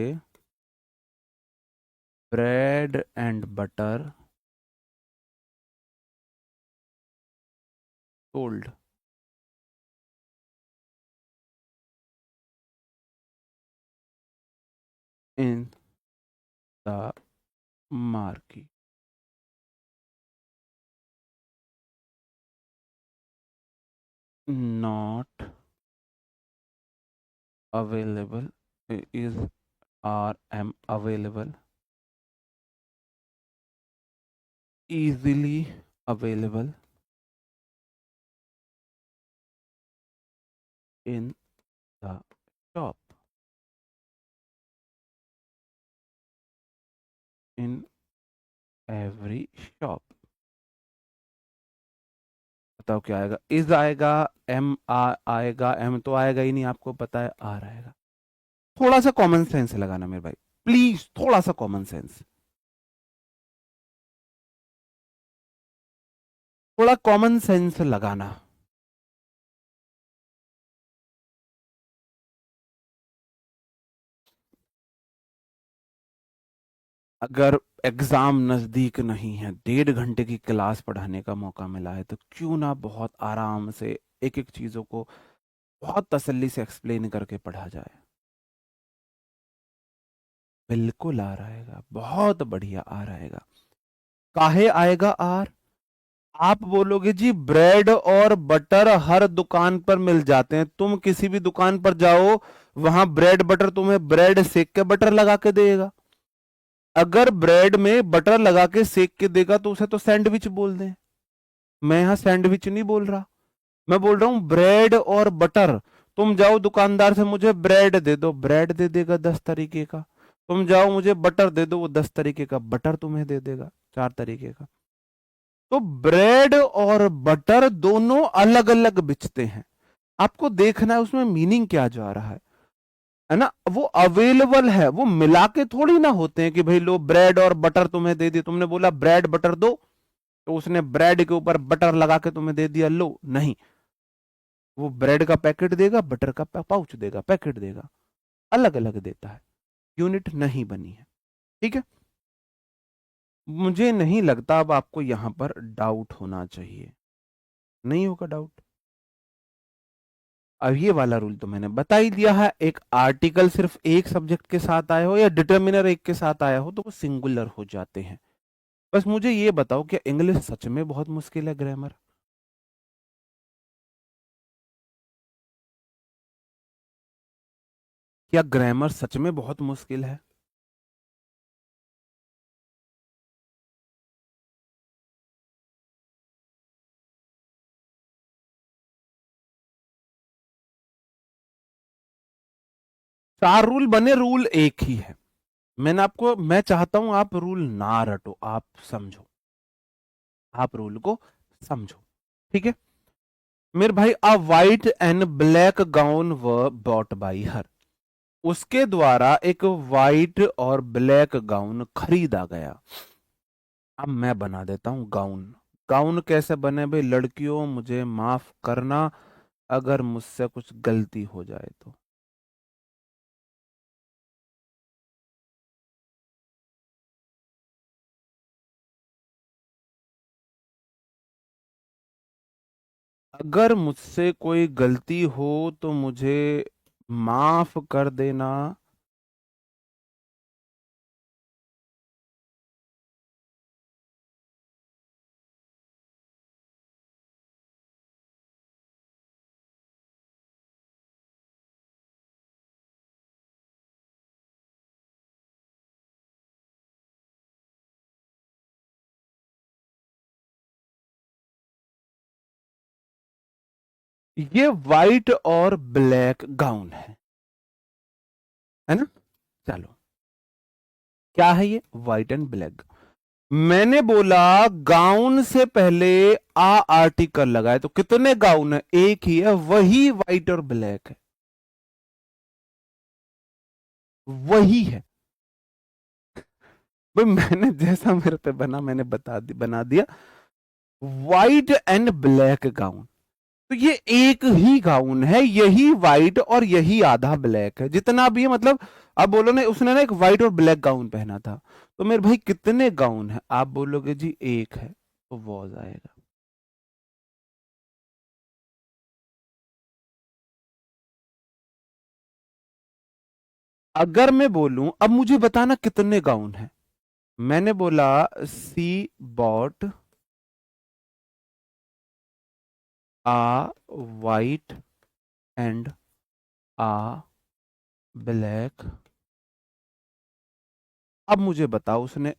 bread and butter sold in the market, not available, is or am available, easily available in the shop, in every shop। बताओ क्या आएगा, इज आएगा, एम आएगा, एम तो आएगा ही नहीं, आपको पता है, आर आएगा। थोड़ा सा कॉमन सेंस लगाना मेरे भाई, प्लीज थोड़ा सा कॉमन सेंस, थोड़ा कॉमन सेंस लगाना। अगर एग्जाम नजदीक नहीं है, 1.5 घंटे की क्लास पढ़ाने का मौका मिला है, तो क्यों ना बहुत आराम से एक एक चीजों को बहुत तसल्ली से एक्सप्लेन करके पढ़ा जाए। बिल्कुल आ रहेगा, बहुत बढ़िया आ रहेगा। काहे आएगा आर? आप बोलोगे जी ब्रेड और बटर हर दुकान पर मिल जाते हैं, तुम किसी भी दुकान पर जाओ, वहां ब्रेड बटर तुम्हें ब्रेड सेक के बटर लगा के देगा। अगर ब्रेड में बटर लगा के सेक के देगा तो उसे तो सैंडविच बोल दें। मैं यहां सैंडविच नहीं बोल रहा, मैं बोल रहा हूं ब्रेड और बटर। तुम जाओ दुकानदार से, मुझे ब्रेड दे दो, ब्रेड दे देगा 10 तरीके का। तुम जाओ मुझे बटर दे दो, वो 10 तरीके का बटर तुम्हें दे देगा, 4 तरीके का। तो ब्रेड और बटर दोनों अलग अलग बिचते हैं, आपको देखना है उसमें मीनिंग क्या जा रहा है ना। वो अवेलेबल है, वो मिला के थोड़ी ना होते हैं कि भाई लो ब्रेड और बटर तुम्हें दे दी, तुमने बोला ब्रेड बटर दो तो उसने ब्रेड के ऊपर बटर लगा के तुम्हें दे दिया, लो नहीं, वो ब्रेड का पैकेट देगा, बटर का पाउच देगा, पैकेट देगा, अलग अलग देता है, यूनिट नहीं बनी है। ठीक है, मुझे नहीं लगता अब आपको यहां पर डाउट होना चाहिए, नहीं होगा डाउट। अब ये वाला रूल तो मैंने बता ही दिया है, एक आर्टिकल सिर्फ एक सब्जेक्ट के साथ आया हो या डिटर्मिनर एक के साथ आया हो तो वो सिंगुलर हो जाते हैं। बस मुझे ये बताओ कि इंग्लिश सच में बहुत मुश्किल है ग्रामर? क्या ग्रामर सच में बहुत मुश्किल है? चार रूल बने, रूल एक ही है। मैं चाहता हूं आप रूल ना रटो, आप समझो, आप रूल को समझो। ठीक है मेरे भाई, अ वाइट एंड ब्लैक गाउन व बॉट बाई हर, उसके द्वारा एक वाइट और ब्लैक गाउन खरीदा गया। अब मैं बना देता हूं गाउन। गाउन कैसे बने भाई? लड़कियों मुझे माफ करना अगर मुझसे कुछ गलती हो जाए तो। अगर मुझसे कोई गलती हो तो मुझे माफ कर देना। ये व्हाइट और ब्लैक गाउन है ना? चलो, क्या है ये? White and black. मैंने बोला गाउन से पहले आ आर्टिकल लगाए तो कितने गाउन है? एक ही है, वही व्हाइट और ब्लैक है, वही है भाई। मैंने जैसा मेरे पे बना मैंने बना दिया, व्हाइट एंड ब्लैक गाउन। तो ये एक ही गाउन है, यही व्हाइट और यही आधा ब्लैक है, जितना भी है मतलब। आप बोलो ना उसने ना एक व्हाइट और ब्लैक गाउन पहना था, तो मेरे भाई कितने गाउन है? आप बोलोगे जी एक है, तो वॉज आएगा। अगर मैं बोलूं अब मुझे बताना कितने गाउन है, मैंने बोला she bought a white and a black. अब मुझे बताओ उसने,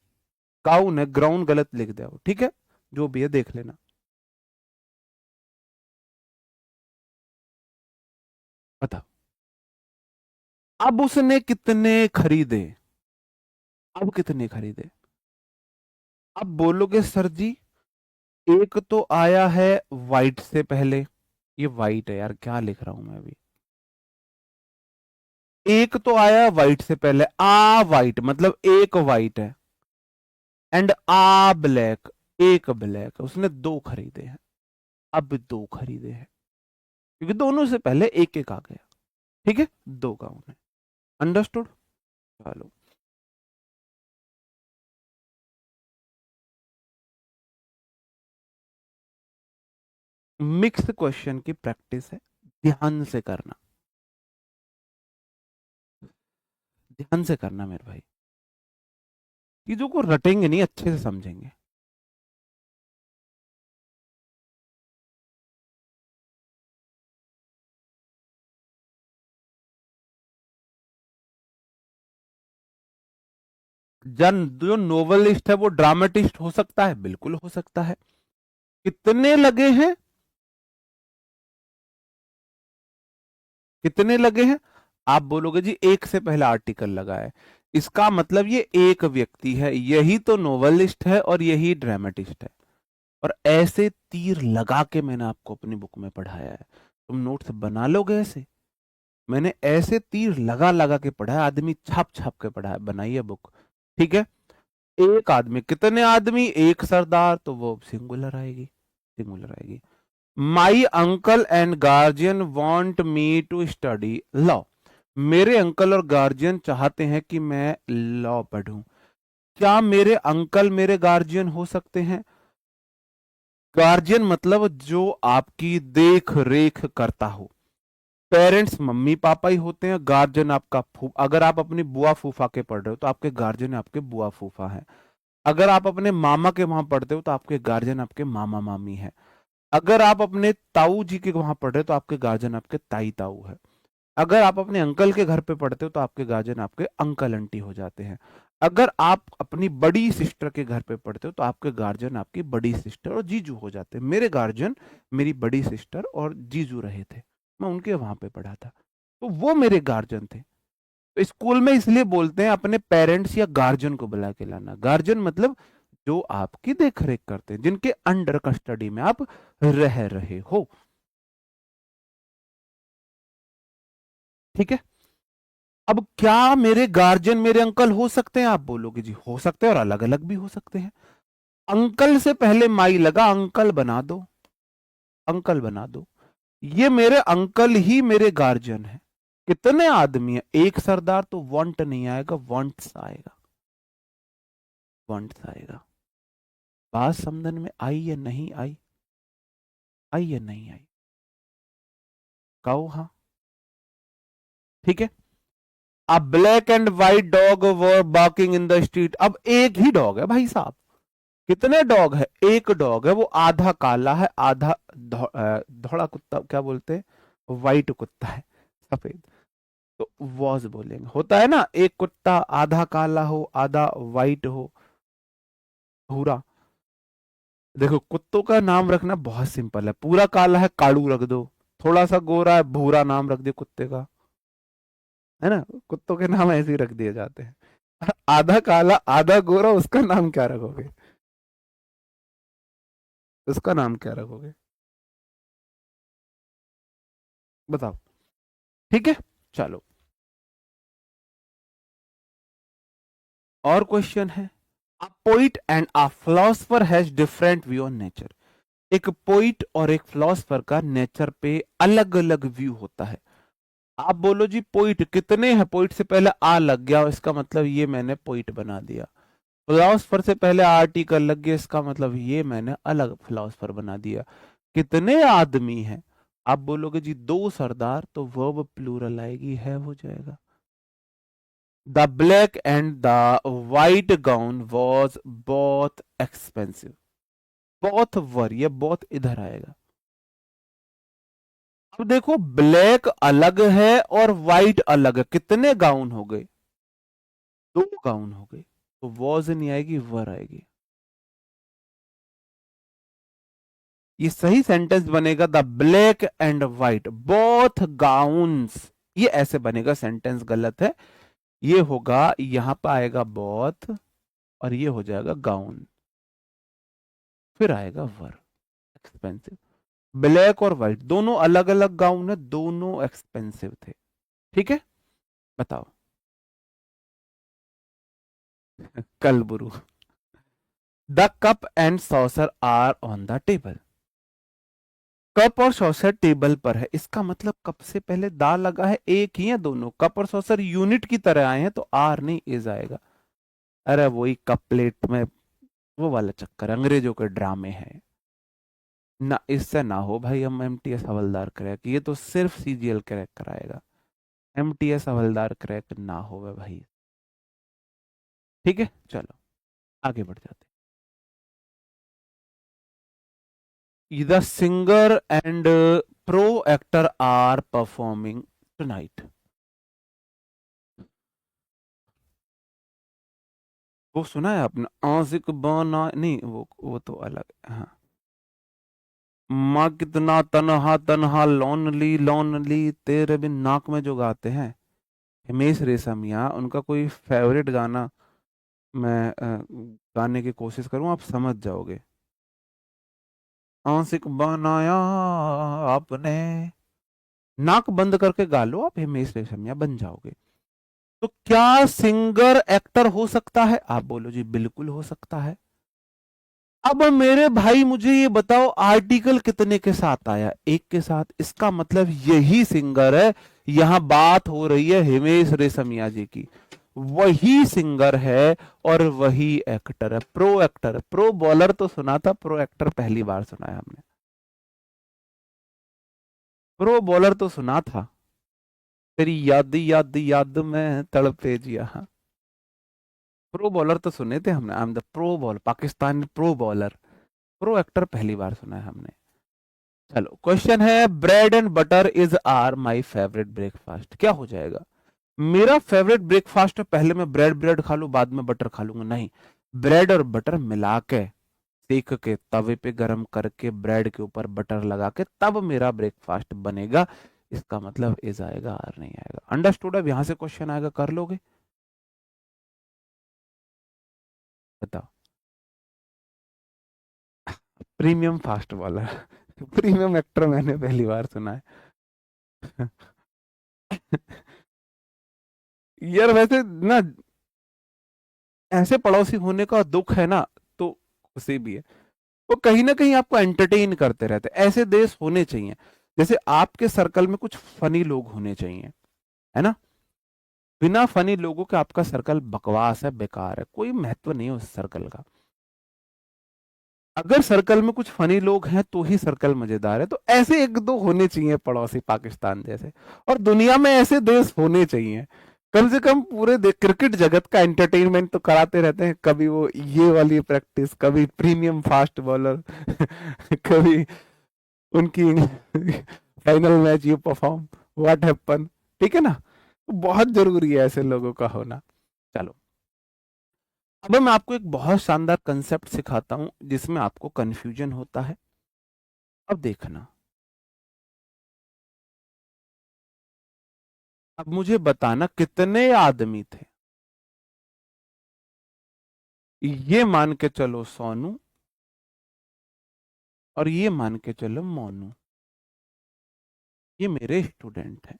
गाउन है, ग्राउंड गलत लिख दिया हो, ठीक है, जो भी है देख लेना। बताओ अब उसने कितने खरीदे? अब कितने खरीदे? अब बोलोगे सर जी एक तो आया है वाइट से पहले, ये वाइट है यार, क्या लिख रहा हूं मैं अभी। एक तो आया वाइट से पहले, आ वाइट मतलब एक वाइट है, एंड आ ब्लैक, एक ब्लैक, उसने दो खरीदे हैं। अब दो खरीदे हैं क्योंकि दोनों से पहले एक एक आ गया। ठीक है, दो गाउन है। अंडरस्टूड? चलो, मिक्स क्वेश्चन की प्रैक्टिस है, ध्यान से करना, ध्यान से करना मेरे भाई, चीजों को रटेंगे नहीं, अच्छे से समझेंगे। जन जो नोवेलिस्ट है वो ड्रामेटिस्ट हो सकता है, बिल्कुल हो सकता है। कितने लगे हैं? कितने लगे हैं? आप बोलोगे जी एक से पहला आर्टिकल लगा है, इसका मतलब ये एक व्यक्ति है, यही तो नोवेलिस्ट है और यही ड्रामेटिस्ट है। और ऐसे तीर लगा के मैंने आपको अपनी बुक में पढ़ाया है, तुम नोट्स बना लोगे ऐसे? मैंने ऐसे तीर लगा लगा के पढ़ा है, आदमी छाप छाप के पढ़ा है, बनाई है बुक। ठीक है, एक आदमी, कितने आदमी, एक सरदार, तो वो सिंगुलर आएगी, सिंगुलर आएगी। My uncle and guardian want me to study law. मेरे अंकल और गार्जियन चाहते हैं कि मैं लॉ पढ़ूं। क्या मेरे अंकल मेरे गार्जियन हो सकते हैं? गार्जियन मतलब जो आपकी देख रेख करता हो। पेरेंट्स मम्मी पापा ही होते हैं, गार्जियन आपका अगर आप अपनी बुआ फूफा के पढ़ रहे हो तो आपके गार्जियन आपके बुआ फूफा है। अगर आप अपने मामा के वहां पढ़ते हो तो आपके गार्जियन आपके मामा मामी है। अगर आप अपने ताऊ जी के वहां पढ़ रहे हो तो आपके गार्जियन आपके ताई ताऊ है। अगर आप अपने अंकल के घर पे पढ़ते हो तो आपके गार्जियन आपके अंकल आंटी हो जाते हैं। अगर आप अपनी बड़ी सिस्टर के घर पे पढ़ते हो तो आपके गार्जियन आपकी बड़ी सिस्टर और जीजू हो जाते हैं। मेरे गार्जियन मेरी बड़ी सिस्टर और जीजू रहे थे, मैं उनके वहां पे पढ़ा था, तो वो मेरे गार्जियन थे। तो स्कूल में इसलिए बोलते हैं अपने पेरेंट्स या गार्जियन को बुला के लाना। गार्जियन मतलब जो आपकी देख रेख करते हैं, जिनके अंडर कस्टडी में आप रह रहे हो। ठीक है, अब क्या मेरे गार्जियन मेरे अंकल हो सकते हैं? आप बोलोगे जी हो सकते हैं, और अलग अलग भी हो सकते हैं। अंकल से पहले माई लगा, अंकल बना दो, अंकल बना दो। ये मेरे अंकल ही मेरे गार्जियन है। कितने आदमी है? एक सरदार, तो वांट नहीं आएगा, वांट्स आएगा, वांट्स आएगा। बात समझन में आई या नहीं आई? आई या नहीं आई? कहो हाँ। ठीक है, अ black and white dog were barking in the street. अब एक ही डॉग है भाई साहब, कितने डॉग है? एक डॉग है, वो आधा काला है, आधा धोड़ा कुत्ता, क्या बोलते हैं, व्हाइट कुत्ता है, सफेद। तो वॉज बोलेंगे, होता है ना, एक कुत्ता आधा काला हो आधा व्हाइट हो, भूरा। देखो कुत्तों का नाम रखना बहुत सिंपल है, पूरा काला है कालू रख दो, थोड़ा सा गोरा है भूरा नाम रख दो कुत्ते का, है ना? कुत्तों के नाम ऐसे ही रख दिए जाते हैं। आधा काला आधा गोरा, उसका नाम क्या रखोगे? उसका नाम क्या रखोगे? बताओ। ठीक है, चलो और क्वेश्चन है। अ poet and a philosopher has different view on nature. एक पोइट और एक फिलोसफर का नेचर पे अलग अलग व्यू होता है। आप बोलो जी पोइट कितने हैं? पोइट से पहले आ लग गया, इसका मतलब ये मैंने पोइट बना दिया। फिलोसफर से पहले आर्टिकल लग गया, इसका मतलब ये मैंने अलग फिलोसफर बना दिया। कितने आदमी हैं? आप बोलोगे जी दो सरदार, तो वर्ब प्लूरल आएगी, है हो जाएगा। The black and the white gown was बहुत एक्सपेंसिव। बहुत वर, ये बहुत इधर आएगा। अब देखो ब्लैक अलग है और वाइट अलग है, कितने गाउन हो गए? दो गाउन हो गए, तो वॉज नहीं आएगी, वर आएगी। ये सही सेंटेंस बनेगा, the black and white both gowns. ये ऐसे बनेगा, सेंटेंस गलत है। ये होगा, यहां पर आएगा बोथ और ये हो जाएगा गाउन, फिर आएगा वर, एक्सपेंसिव। ब्लैक और व्हाइट दोनों अलग अलग गाउन है, दोनों एक्सपेंसिव थे। ठीक है, बताओ। कल बुरु। The cup and saucer are on the table. Cup और सॉसर टेबल पर है, इसका मतलब कप से पहले दा लगा है, एक ही है दोनों। कप और सॉसर यूनिट की तरह आए हैं, तो आर नहीं इज आएगा। अरे वही कप प्लेट में वो वाला चक्कर, अंग्रेजों के ड्रामे हैं ना, इससे ना हो भाई। हम एमटीएस हवलदार क्रैक, ये तो सिर्फ सीजीएल क्रैक कराएगा, एमटीएस हवलदार क्रैक ना हो भाई। ठीक है, चलो आगे बढ़ जाते हैं। The singer and pro actor are performing tonight. वो सुना है आपने, आशिक बना नहीं, वो तो अलग है, हाँ। माँ कितना तन्हा तन्हा लोनली लोनली, तेरे बिन नाक में जो गाते हैं, हिमेश रेशमिया, उनका कोई फेवरेट गाना मैं गाने की कोशिश करूं, आप समझ जाओगे। आशिक बनाया आपने, नाक बंद करके गा लो आप, हिमेश रेशमिया बन जाओगे। तो क्या सिंगर एक्टर हो सकता है? आप बोलो जी बिल्कुल हो सकता है। अब मेरे भाई मुझे ये बताओ, आर्टिकल कितने के साथ आया? एक के साथ। इसका मतलब यही सिंगर है। यहां बात हो रही है हिमेश रेशमिया जी की, वही सिंगर है और वही एक्टर है, प्रो एक्टर। प्रो बॉलर तो सुना था, प्रो एक्टर पहली बार सुना है हमने। प्रो बॉलर तो सुना था, तेरी याद याद याद में तड़पे जिया। हाँ, प्रो बॉलर तो सुने थे हमने, I am the pro bowler, Pakistani pro bowler. Pro actor पहली बार सुना है हमने। चलो, क्वेश्चन है, bread and butter is are my favourite breakfast, क्या हो जाएगा? मेरा फेवरेट ब्रेकफास्ट है, पहले मैं ब्रेड ब्रेड खा लूं बाद में बटर खा लूंगा? नहीं, ब्रेड और बटर मिला के, सेक के, तवे पे गरम करके, ब्रेड के ऊपर बटर लगा के, तब मेरा ब्रेकफास्ट बनेगा। इसका मतलब इज आएगा, आर नहीं आएगा। अंडरस्टूड? अब यहां से क्वेश्चन आएगा, कर लोगे? बताओ। Premium fast bowler. Premium actor मैंने पहली बार सुना है। यार वैसे ना, ऐसे पड़ोसी होने का दुख है ना, तो खुशी भी है। वो कहीं ना कहीं आपको एंटरटेन करते रहते हैं। ऐसे देश होने चाहिए, जैसे आपके सर्कल में कुछ फनी लोग होने चाहिए, है ना? बिना फनी लोगों के आपका सर्कल बकवास है, बेकार है, कोई महत्व नहीं है उस सर्कल का। अगर सर्कल में कुछ फनी लोग हैं तो ही सर्कल मजेदार है। तो ऐसे एक दो होने चाहिए पड़ोसी, पाकिस्तान जैसे। और दुनिया में ऐसे देश होने चाहिए, कम से कम पूरे क्रिकेट जगत का एंटरटेनमेंट तो कराते रहते हैं। कभी वो ये वाली प्रैक्टिस, कभी प्रीमियम फास्ट बॉलर, कभी उनकी फाइनल मैच ये परफॉर्म, व्हाट हैपन। ठीक है ना? तो बहुत जरूरी है ऐसे लोगों का होना। चलो, अब मैं आपको एक बहुत शानदार कंसेप्ट सिखाता हूं जिसमें आपको कंफ्यूजन होता है। अब देखना, अब मुझे बताना कितने आदमी थे। ये मान के चलो सोनू, और ये मान के चलो मोनू, ये मेरे स्टूडेंट हैं।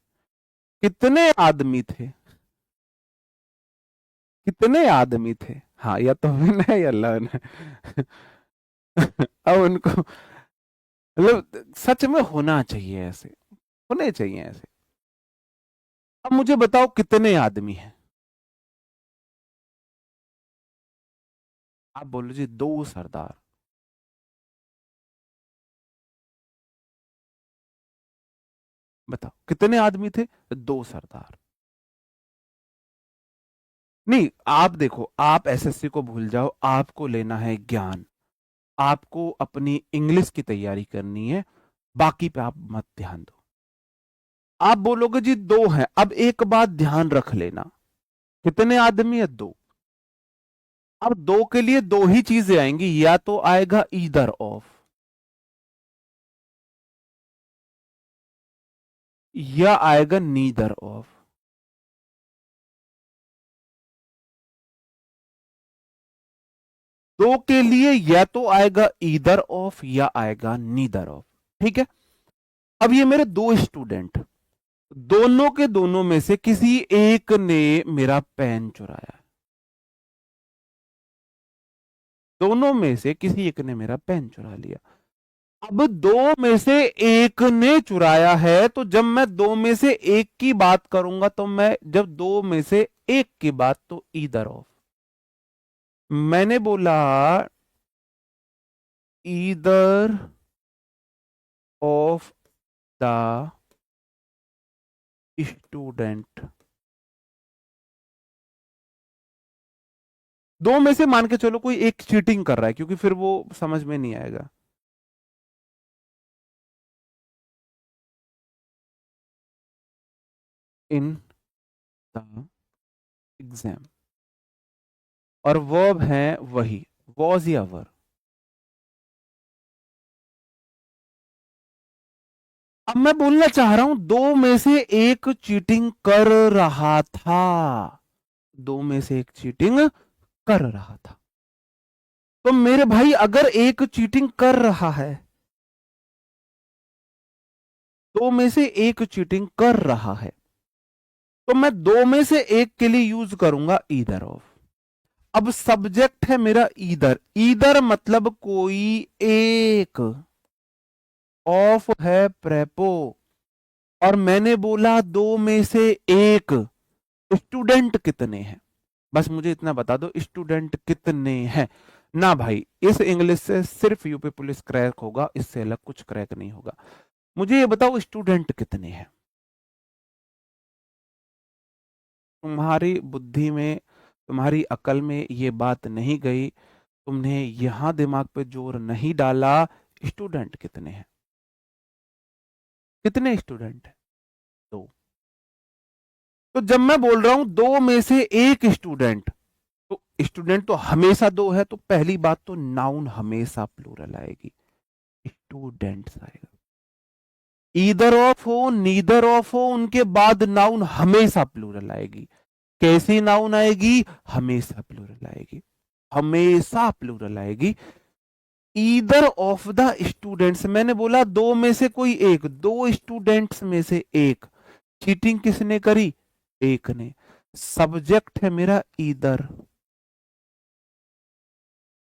कितने आदमी थे? कितने आदमी थे? हाँ, या तो विन है या लन है। अब उनको, मतलब सच में होना चाहिए ऐसे, होने चाहिए ऐसे। अब मुझे बताओ कितने आदमी हैं? आप बोलो जी दो सरदार। बताओ कितने आदमी थे? दो सरदार। नहीं, आप देखो, आप एसएससी को भूल जाओ, आपको लेना है ज्ञान, आपको अपनी इंग्लिश की तैयारी करनी है, बाकी पे आप मत ध्यान दो। आप बोलोगे जी दो हैं, अब एक बात ध्यान रख लेना, कितने आदमी है? दो। अब दो के लिए दो ही चीजें आएंगी, या तो आएगा ईदर ऑफ, या आएगा नीदर ऑफ। दो के लिए या तो आएगा ईदर ऑफ या आएगा नीदर ऑफ। ठीक है? अब ये मेरे दो स्टूडेंट, दोनों के दोनों में से किसी एक ने मेरा पेन चुराया, दोनों में से किसी एक ने मेरा पेन चुरा लिया। अब दो में से एक ने चुराया है, तो जब मैं दो में से एक की बात करूंगा, तो मैं जब दो में से एक की बात, तो ईदर ऑफ। मैंने बोला ईदर ऑफ द स्टूडेंट। दो में से मान के चलो कोई एक चीटिंग कर रहा है, क्योंकि फिर वो समझ में नहीं आएगा। इन द एग्जाम, और वर्ब है वही, वॉज या वर। अब मैं बोलना चाह रहा हूं दो में से एक चीटिंग कर रहा था, दो में से एक चीटिंग कर रहा था। तो मेरे भाई अगर एक चीटिंग कर रहा है, दो में से एक चीटिंग कर रहा है, तो मैं दो में से एक के लिए यूज करूंगा ईदर ऑफ। अब सब्जेक्ट है मेरा ईदर, ईदर मतलब कोई एक, ऑफ है प्रेपो, और मैंने बोला दो में से एक। स्टूडेंट कितने हैं, बस मुझे इतना बता दो, स्टूडेंट कितने हैं। ना भाई, इस इंग्लिश से सिर्फ यूपी पुलिस क्रैक होगा, इससे अलग कुछ क्रैक नहीं होगा। मुझे ये बताओ स्टूडेंट कितने हैं। तुम्हारी बुद्धि में, तुम्हारी अकल में ये बात नहीं गई, तुमने यहां दिमाग पे जोर नहीं डाला। स्टूडेंट कितने हैं, कितने स्टूडेंट हैं? दो। तो जब मैं बोल रहा हूं दो में से एक स्टूडेंट, तो स्टूडेंट तो हमेशा दो है, तो पहली बात तो नाउन हमेशा प्लूरल आएगी, स्टूडेंट्स आएगा। ईदर ऑफ हो नीदर ऑफ हो, उनके बाद नाउन हमेशा प्लूरल आएगी। कैसी नाउन आएगी? हमेशा प्लूरल आएगी, हमेशा प्लूरल आएगी। ईदर ऑफ द स्टूडेंट्स, मैंने बोला दो में से कोई एक, दो स्टूडेंट्स में से एक। चीटिंग किसने करी? एक ने। सब्जेक्ट है मेरा ईदर,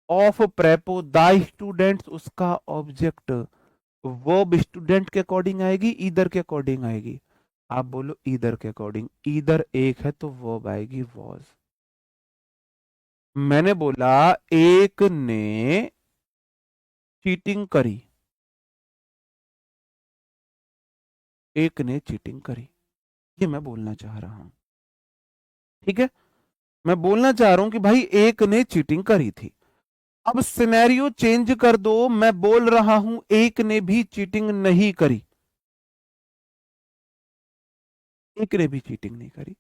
ऑफ प्रेपो द स्टूडेंट्स उसका ऑब्जेक्ट। वर्ब स्टूडेंट के अकॉर्डिंग आएगी, ईदर के अकॉर्डिंग आएगी? आप बोलो ईदर के अकॉर्डिंग, ईदर एक है तो वर्ब आएगी वॉज। मैंने बोला एक ने चीटिंग करी, एक ने चीटिंग करी, ये मैं बोलना चाह रहा हूं। ठीक है, मैं बोलना चाह रहा हूं कि भाई एक ने चीटिंग करी थी। अब सिनेरियो चेंज कर दो, मैं बोल रहा हूं एक ने भी चीटिंग नहीं करी, एक ने भी चीटिंग नहीं करी।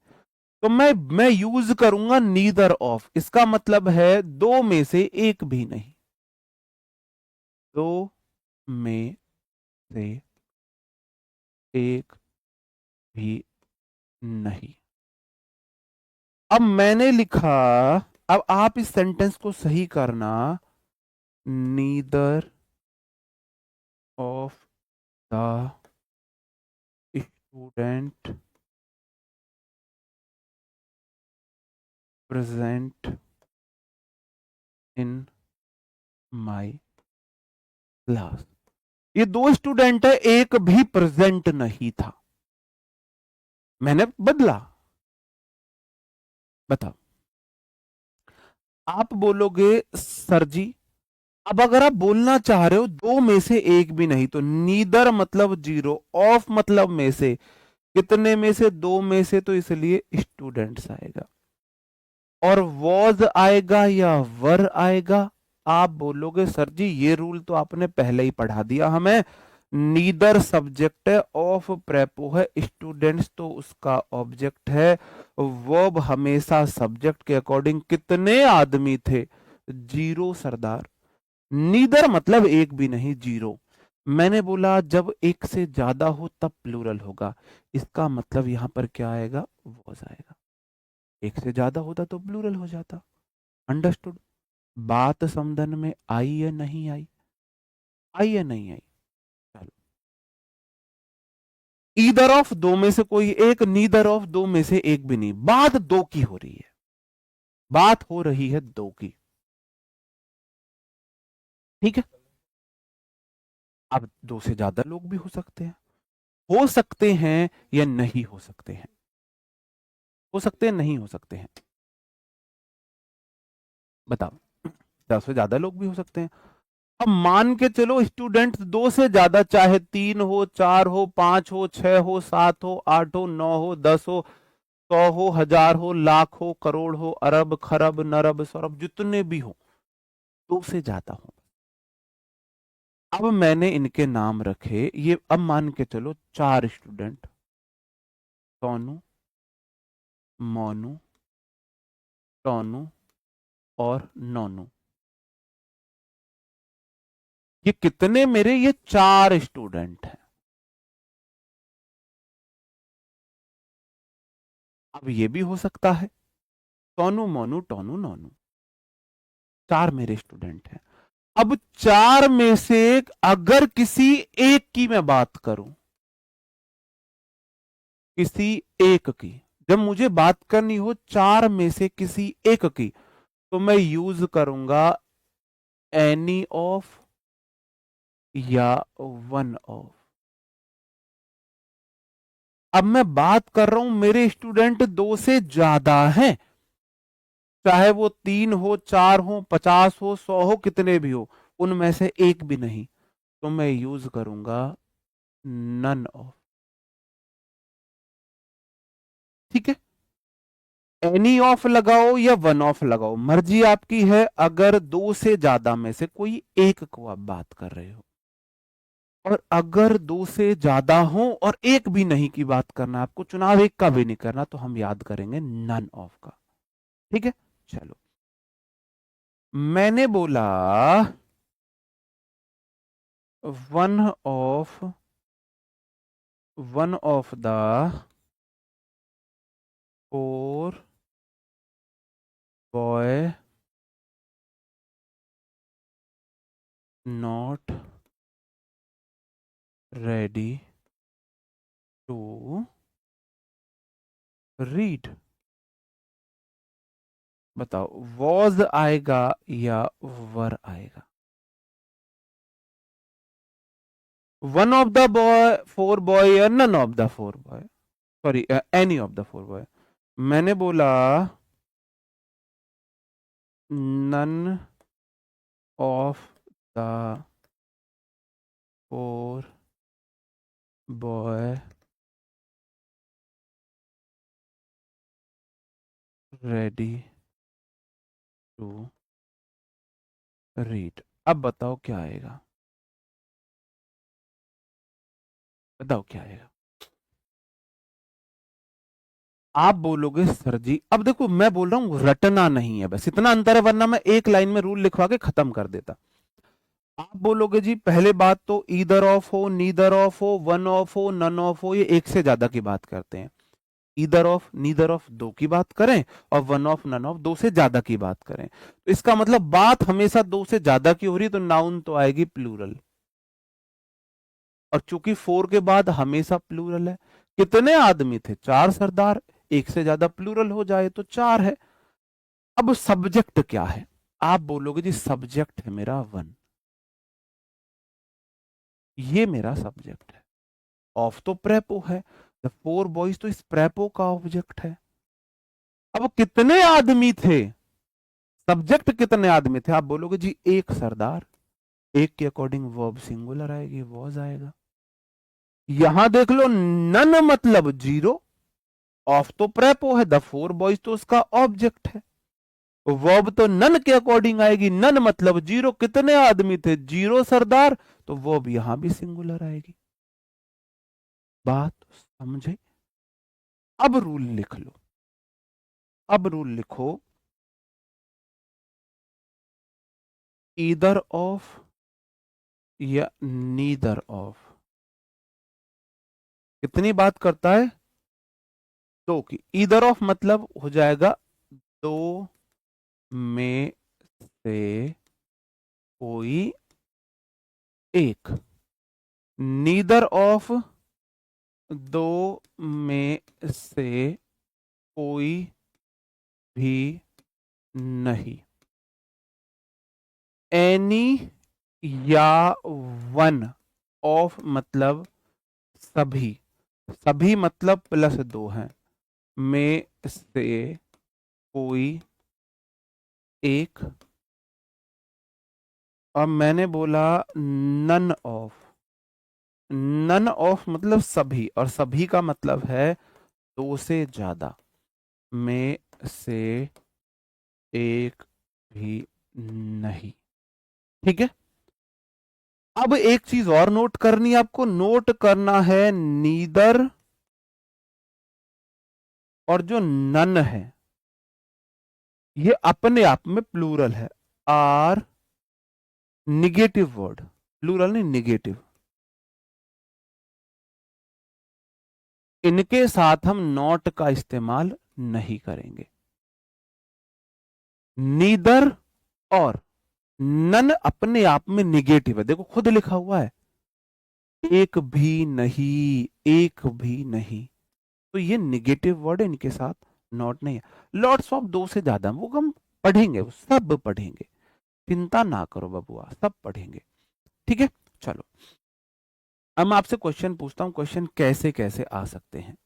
तो मैं यूज करूंगा नीदर ऑफ, इसका मतलब है दो में से एक भी नहीं, दो में से एक भी नहीं। अब मैंने लिखा, अब आप इस सेंटेंस को सही करना, neither of the student present in my class. ये दो स्टूडेंट है, एक भी प्रेजेंट नहीं था, मैंने बदला। बताओ, आप बोलोगे सर जी, अब अगर आप बोलना चाह रहे हो दो में से एक भी नहीं, तो नीदर मतलब जीरो, ऑफ मतलब में से, कितने में से? दो में से, तो इसलिए स्टूडेंट्स आएगा। और वॉज आएगा या वर आएगा? आप बोलोगे सर जी ये रूल तो आपने पहले ही पढ़ा दिया हमें, नीदर सब्जेक्ट है, ऑफ प्रेपो है, स्टूडेंट्स तो उसका ऑब्जेक्ट है, वर्ब हमेशा सब्जेक्ट के अकॉर्डिंग। कितने आदमी थे? जीरो सरदार। नीदर मतलब एक भी नहीं, जीरो। मैंने बोला जब एक से ज्यादा हो तब प्लूरल होगा, इसका मतलब यहां पर क्या आएगा? वॉज आएगा। एक से ज्यादा होता तो प्लूरल हो जाता। अंडरस्टूड? बात समझन में आई या नहीं आई? आई या नहीं आई? चलो, ईदर ऑफ दो में से कोई एक, नीदर ऑफ दो में से एक भी नहीं। बात दो की हो रही है, बात हो रही है दो की। ठीक है, अब दो से ज्यादा लोग भी हो सकते हैं या नहीं हो सकते हैं, हो सकते हैं नहीं हो सकते हैं, बताओ। 10 से ज्यादा लोग भी हो सकते हैं। अब मान के चलो स्टूडेंट दो से ज्यादा, चाहे 3 हो, 4 हो, 5 हो, 6 हो, 7 हो, 8 हो, 9 हो, 10 हो, 100 हो, 1000 हो, लाख हो, करोड़ हो, अरब खरब नरब सरब, जितने भी हो, दो से ज्यादा हो। अब मैंने इनके नाम रखे, ये अब मान के चलो 4 स्टूडेंट, सोनू, मोनू, टोनू और नोनू। ये कितने मेरे? ये 4 स्टूडेंट हैं। अब ये भी हो सकता है सोनू मोनू टोनू नोनू, 4 मेरे स्टूडेंट हैं। अब 4 में से अगर किसी एक की मैं बात करूं, किसी एक की, जब मुझे बात करनी हो 4 में से किसी एक की, तो मैं यूज करूंगा एनी ऑफ या वन ऑफ। अब मैं बात कर रहा हूं मेरे स्टूडेंट 2 से ज्यादा हैं, चाहे वो 3 हो, 4 हो, 50 हो, 100 हो, कितने भी हो, उनमें से एक भी नहीं, तो मैं यूज करूंगा नन ऑफ। ठीक है, एनी ऑफ लगाओ या वन ऑफ लगाओ, मर्जी आपकी है। अगर 2 से ज्यादा में से कोई एक को आप बात कर रहे हो, और अगर 2 से ज्यादा हो और एक भी नहीं की बात करना, आपको चुनाव एक का भी नहीं करना, तो हम याद करेंगे नन ऑफ का। ठीक है, चलो। मैंने बोला one of the 4 boy not ready to read. बताओ, वॉज आएगा या वर आएगा? One of the boy 4 boy या none of the 4 boy, sorry any of the 4 boy. मैंने बोला none of the 4 boy ready to read. अब बताओ क्या आएगा, बताओ क्या आएगा। आप बोलोगे सर जी, अब देखो मैं बोल रहा हूं रटना नहीं है, बस इतना अंतर है, वरना मैं एक लाइन में रूल लिखवा के खत्म कर देता। आप बोलोगे जी पहले बात तो ईदर ऑफ हो, नीदर ऑफ हो, वन ऑफ हो, नन ऑफ हो, ये एक से ज्यादा की बात करते हैं। ईदर ऑफ नीदर ऑफ 2 की बात करें, और वन ऑफ नन ऑफ 2 से ज्यादा की बात करें, तो इसका मतलब बात हमेशा 2 से ज्यादा की हो रही है, तो नाउन तो आएगी प्लूरल। और चूंकि 4 के बाद हमेशा प्लूरल है, कितने आदमी थे? 4 सरदार, एक से ज्यादा प्लूरल हो जाए तो 4 है। अब सब्जेक्ट क्या है? आप बोलोगे जी सब्जेक्ट है मेरा 1, ये मेरा सब्जेक्ट है। ऑफ तो प्रेपो है, द 4 बॉयज तो इस प्रेपो का ऑब्जेक्ट है। अब कितने आदमी थे? सब्जेक्ट कितने आदमी थे? आप बोलोगे जी एक सरदार, एक के अकॉर्डिंग वर्ब सिंगुलर आएगी, वॉज आएगा। यहां देख लो, नन मतलब 0, ऑफ तो प्रेपो है, द 4 बॉयज तो उसका ऑब्जेक्ट है, वर्ब तो नन के अकॉर्डिंग आएगी, नन मतलब 0, कितने आदमी थे? 0 सरदार, तो वर्ब यहां भी सिंगुलर आएगी। बात समझे? अब रूल लिख लो, अब रूल लिखो, ईदर ऑफ या नीदर ऑफ। कितनी बात करता है? 2 की। ईदर ऑफ मतलब हो जाएगा 2 में से कोई एक। नीदर ऑफ 2 में से कोई भी नहीं। एनी या वन ऑफ मतलब सभी, सभी मतलब +2 है, में से कोई एक। अब मैंने बोला नन ऑफ, नन ऑफ मतलब सभी, और सभी का मतलब है 2 से ज्यादा, में से एक भी नहीं। ठीक है, अब एक चीज और नोट करनी है आपको, नोट करना है नीदर और जो नन है, ये अपने आप में प्लूरल है, आर निगेटिव वर्ड, प्लूरल नहीं निगेटिव। इनके साथ हम नॉट का इस्तेमाल नहीं करेंगे। नीदर और नन अपने आप में निगेटिव है, देखो खुद लिखा हुआ है, एक भी नहीं, एक भी नहीं, तो ये निगेटिव वर्ड है, इनके साथ नॉट नहीं है। लॉट्स ऑफ दो से ज्यादा, वो हम पढ़ेंगे, वो सब पढ़ेंगे, चिंता ना करो बबुआ, सब पढ़ेंगे, ठीक है। चलो अब मैं आपसे क्वेश्चन पूछता हूं, क्वेश्चन कैसे कैसे आ सकते हैं।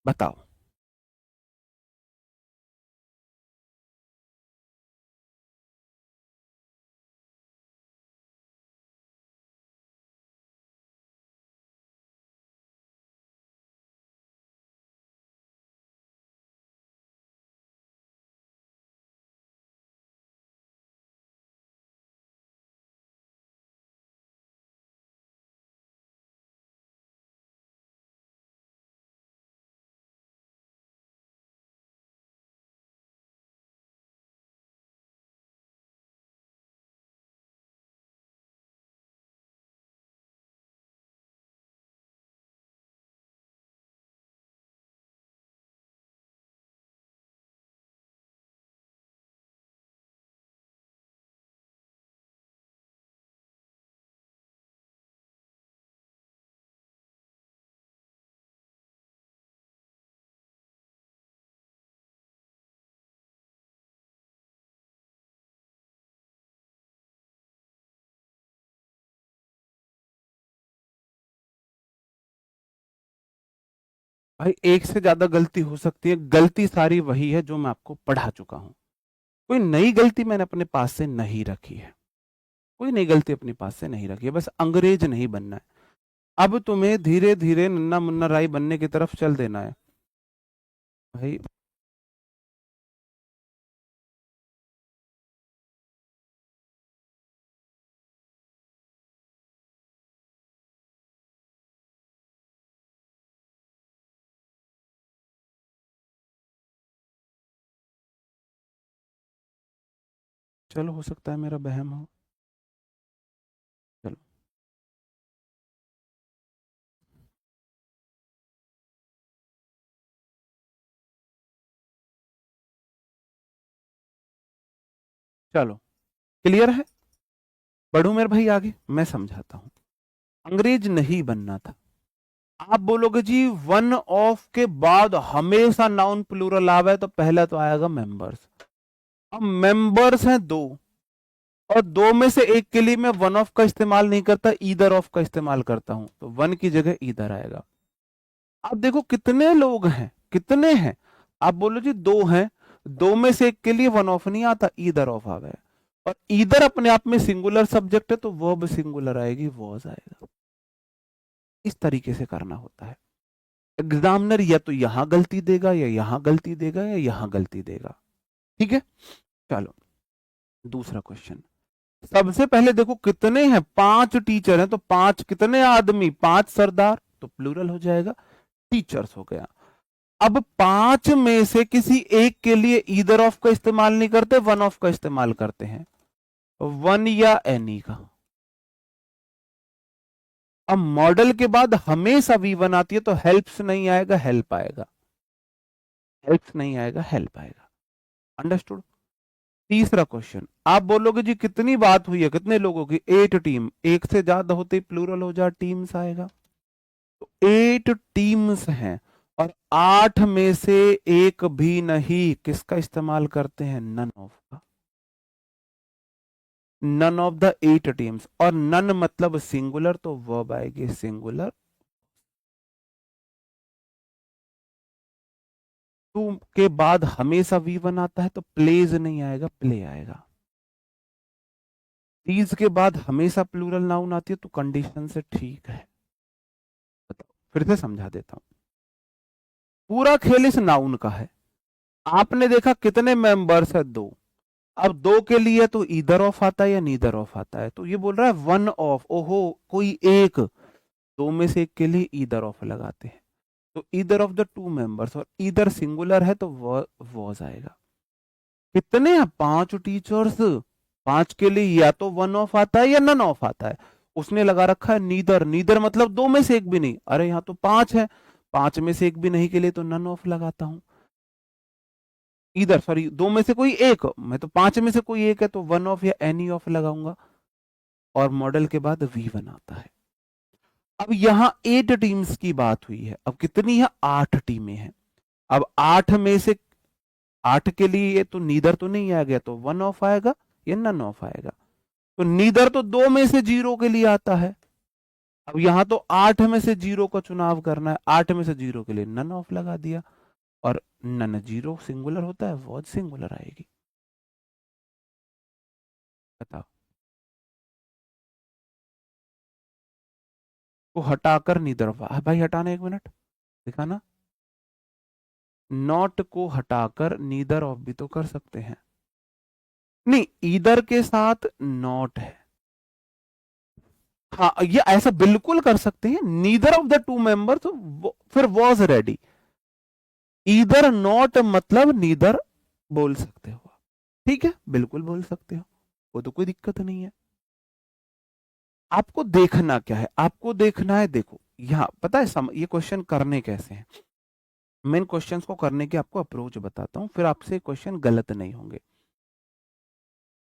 बताओ। भाई एक से ज्यादा गलती हो सकती है, गलती सारी वही है जो मैं आपको पढ़ा चुका हूं, कोई नई गलती मैंने अपने पास से नहीं रखी है, कोई नई गलती अपने पास से नहीं रखी है, बस अंग्रेज नहीं बनना है। अब तुम्हें धीरे धीरे नन्ना मुन्ना राय बनने की तरफ चल देना है भाई। चलो हो सकता है मेरा बहम हो। चलो चलो क्लियर है, बढ़ू मेरे भाई आगे, मैं समझाता हूं। अंग्रेज नहीं बनना था। आप बोलोगे जी वन ऑफ के बाद हमेशा नाउन प्लूरल आवे, तो पहला तो आएगा मेंबर्स। अब मेंबर्स हैं दो, और दो में से एक के लिए मैं वन ऑफ का इस्तेमाल नहीं करता, ईदर ऑफ का इस्तेमाल करता हूं, तो वन की जगह ईदर आएगा। अब देखो कितने लोग हैं, कितने हैं, आप बोलो जी दो हैं, दो में से एक के लिए वन ऑफ नहीं आता, ईदर ऑफ आ गया, और ईदर अपने आप में सिंगुलर सब्जेक्ट है, तो वर्ब सिंगुलर आएगी, वॉज आएगा। इस तरीके से करना होता है। एग्जामिनर या तो यहां गलती देगा, या यहां गलती देगा, या यहां गलती देगा, ठीक है। चलो दूसरा क्वेश्चन। सबसे पहले देखो कितने हैं, पांच टीचर हैं, तो पांच कितने आदमी, पांच सरदार, तो प्लूरल हो जाएगा, टीचर्स हो गया। अब पांच में से किसी एक के लिए ईदर ऑफ का इस्तेमाल नहीं करते, वन ऑफ का इस्तेमाल करते हैं, वन या एनी का। अब मॉडल के बाद हमेशा वी वन आती है, तो हेल्प्स नहीं आएगा, हेल्प आएगा, हेल्प्स नहीं आएगा, हेल्प आएगा। अंडरस्टूड। तीसरा क्वेश्चन, आप बोलोगे जी कितनी बात हुई है, कितने लोगों की, 8 टीम, एक से ज्यादा होते ही प्लूरल हो जा, टीम्स आएगा, तो 8 टीम्स हैं, और 8 में से एक भी नहीं, किसका इस्तेमाल करते हैं, नन ऑफ का, नन ऑफ द 8 टीम्स, और नन मतलब सिंगुलर, तो वर्ब आएगी सिंगुलर। टू के बाद हमेशा वी वन आता है, तो प्लेज नहीं आएगा, प्ले आएगा। तीज के बाद हमेशा प्लूरल नाउन आती है, तो कंडीशन से ठीक है। बताओ, फिर से समझा देता हूं, पूरा खेल इस नाउन का है। आपने देखा कितने मेंबर्स है, 2। अब 2 के लिए तो ईदर ऑफ आता है या नीदर ऑफ आता है, तो ये बोल रहा है वन ऑफ। ओहो, कोई एक, 2 में से एक के लिए ईदर ऑफ लगाते हैं, तो ईदर ऑफ द 2 मेंबर्स, और ईदर सिंगुलर है तो वॉज आएगा। कितने हैं, 5 टीचर्स, 5 के लिए या तो वन ऑफ आता है या नन ऑफ आता है। उसने लगा रखा है नीदर, नीदर मतलब 2 में से एक भी नहीं। अरे यहाँ तो 5 है, 5 में से एक भी नहीं के लिए तो नन ऑफ लगाता हूं। इधर सॉरी, 2 में से कोई एक, मैं तो 5 में से कोई एक है तो वन ऑफ या एनी ऑफ लगाऊंगा, और मॉडल के बाद V1 आता है। अब यहां 8 टीम्स की बात हुई है, अब कितनी है, 8 टीमें हैं। अब 8 में से 8 के लिए तो नीदर तो नहीं आ गया, तो वन ऑफ आएगा या नन ऑफ आएगा। तो नीदर तो 2 में से 0 के लिए आता है। अब यहां तो 8 में से 0 का चुनाव करना है, 8 में से 0 के लिए नन ऑफ लगा दिया, और नन 0 सिंगुलर होता है, वॉज सिंगुलर आएगी। बताओ, को हटाकर नीदर ऑफ, भाई हटाना, 1 मिनट दिखाना। नॉट को हटाकर नीदर ऑफ भी तो कर सकते हैं। नहीं, ईदर के साथ नॉट है, हाँ ये ऐसा बिल्कुल कर सकते हैं, नीदर ऑफ द 2 मेंबर, तो फिर वॉज रेडी। ईदर नॉट मतलब नीदर बोल सकते हो, ठीक है, बिल्कुल बोल सकते हो, वो तो कोई दिक्कत नहीं है। आपको देखना क्या है, आपको देखना है, देखो यहाँ पता है ये क्वेश्चन करने कैसे हैं। मैं इन क्वेश्चंस को करने की आपको अप्रोच बताता हूं, फिर आपसे क्वेश्चन गलत नहीं होंगे।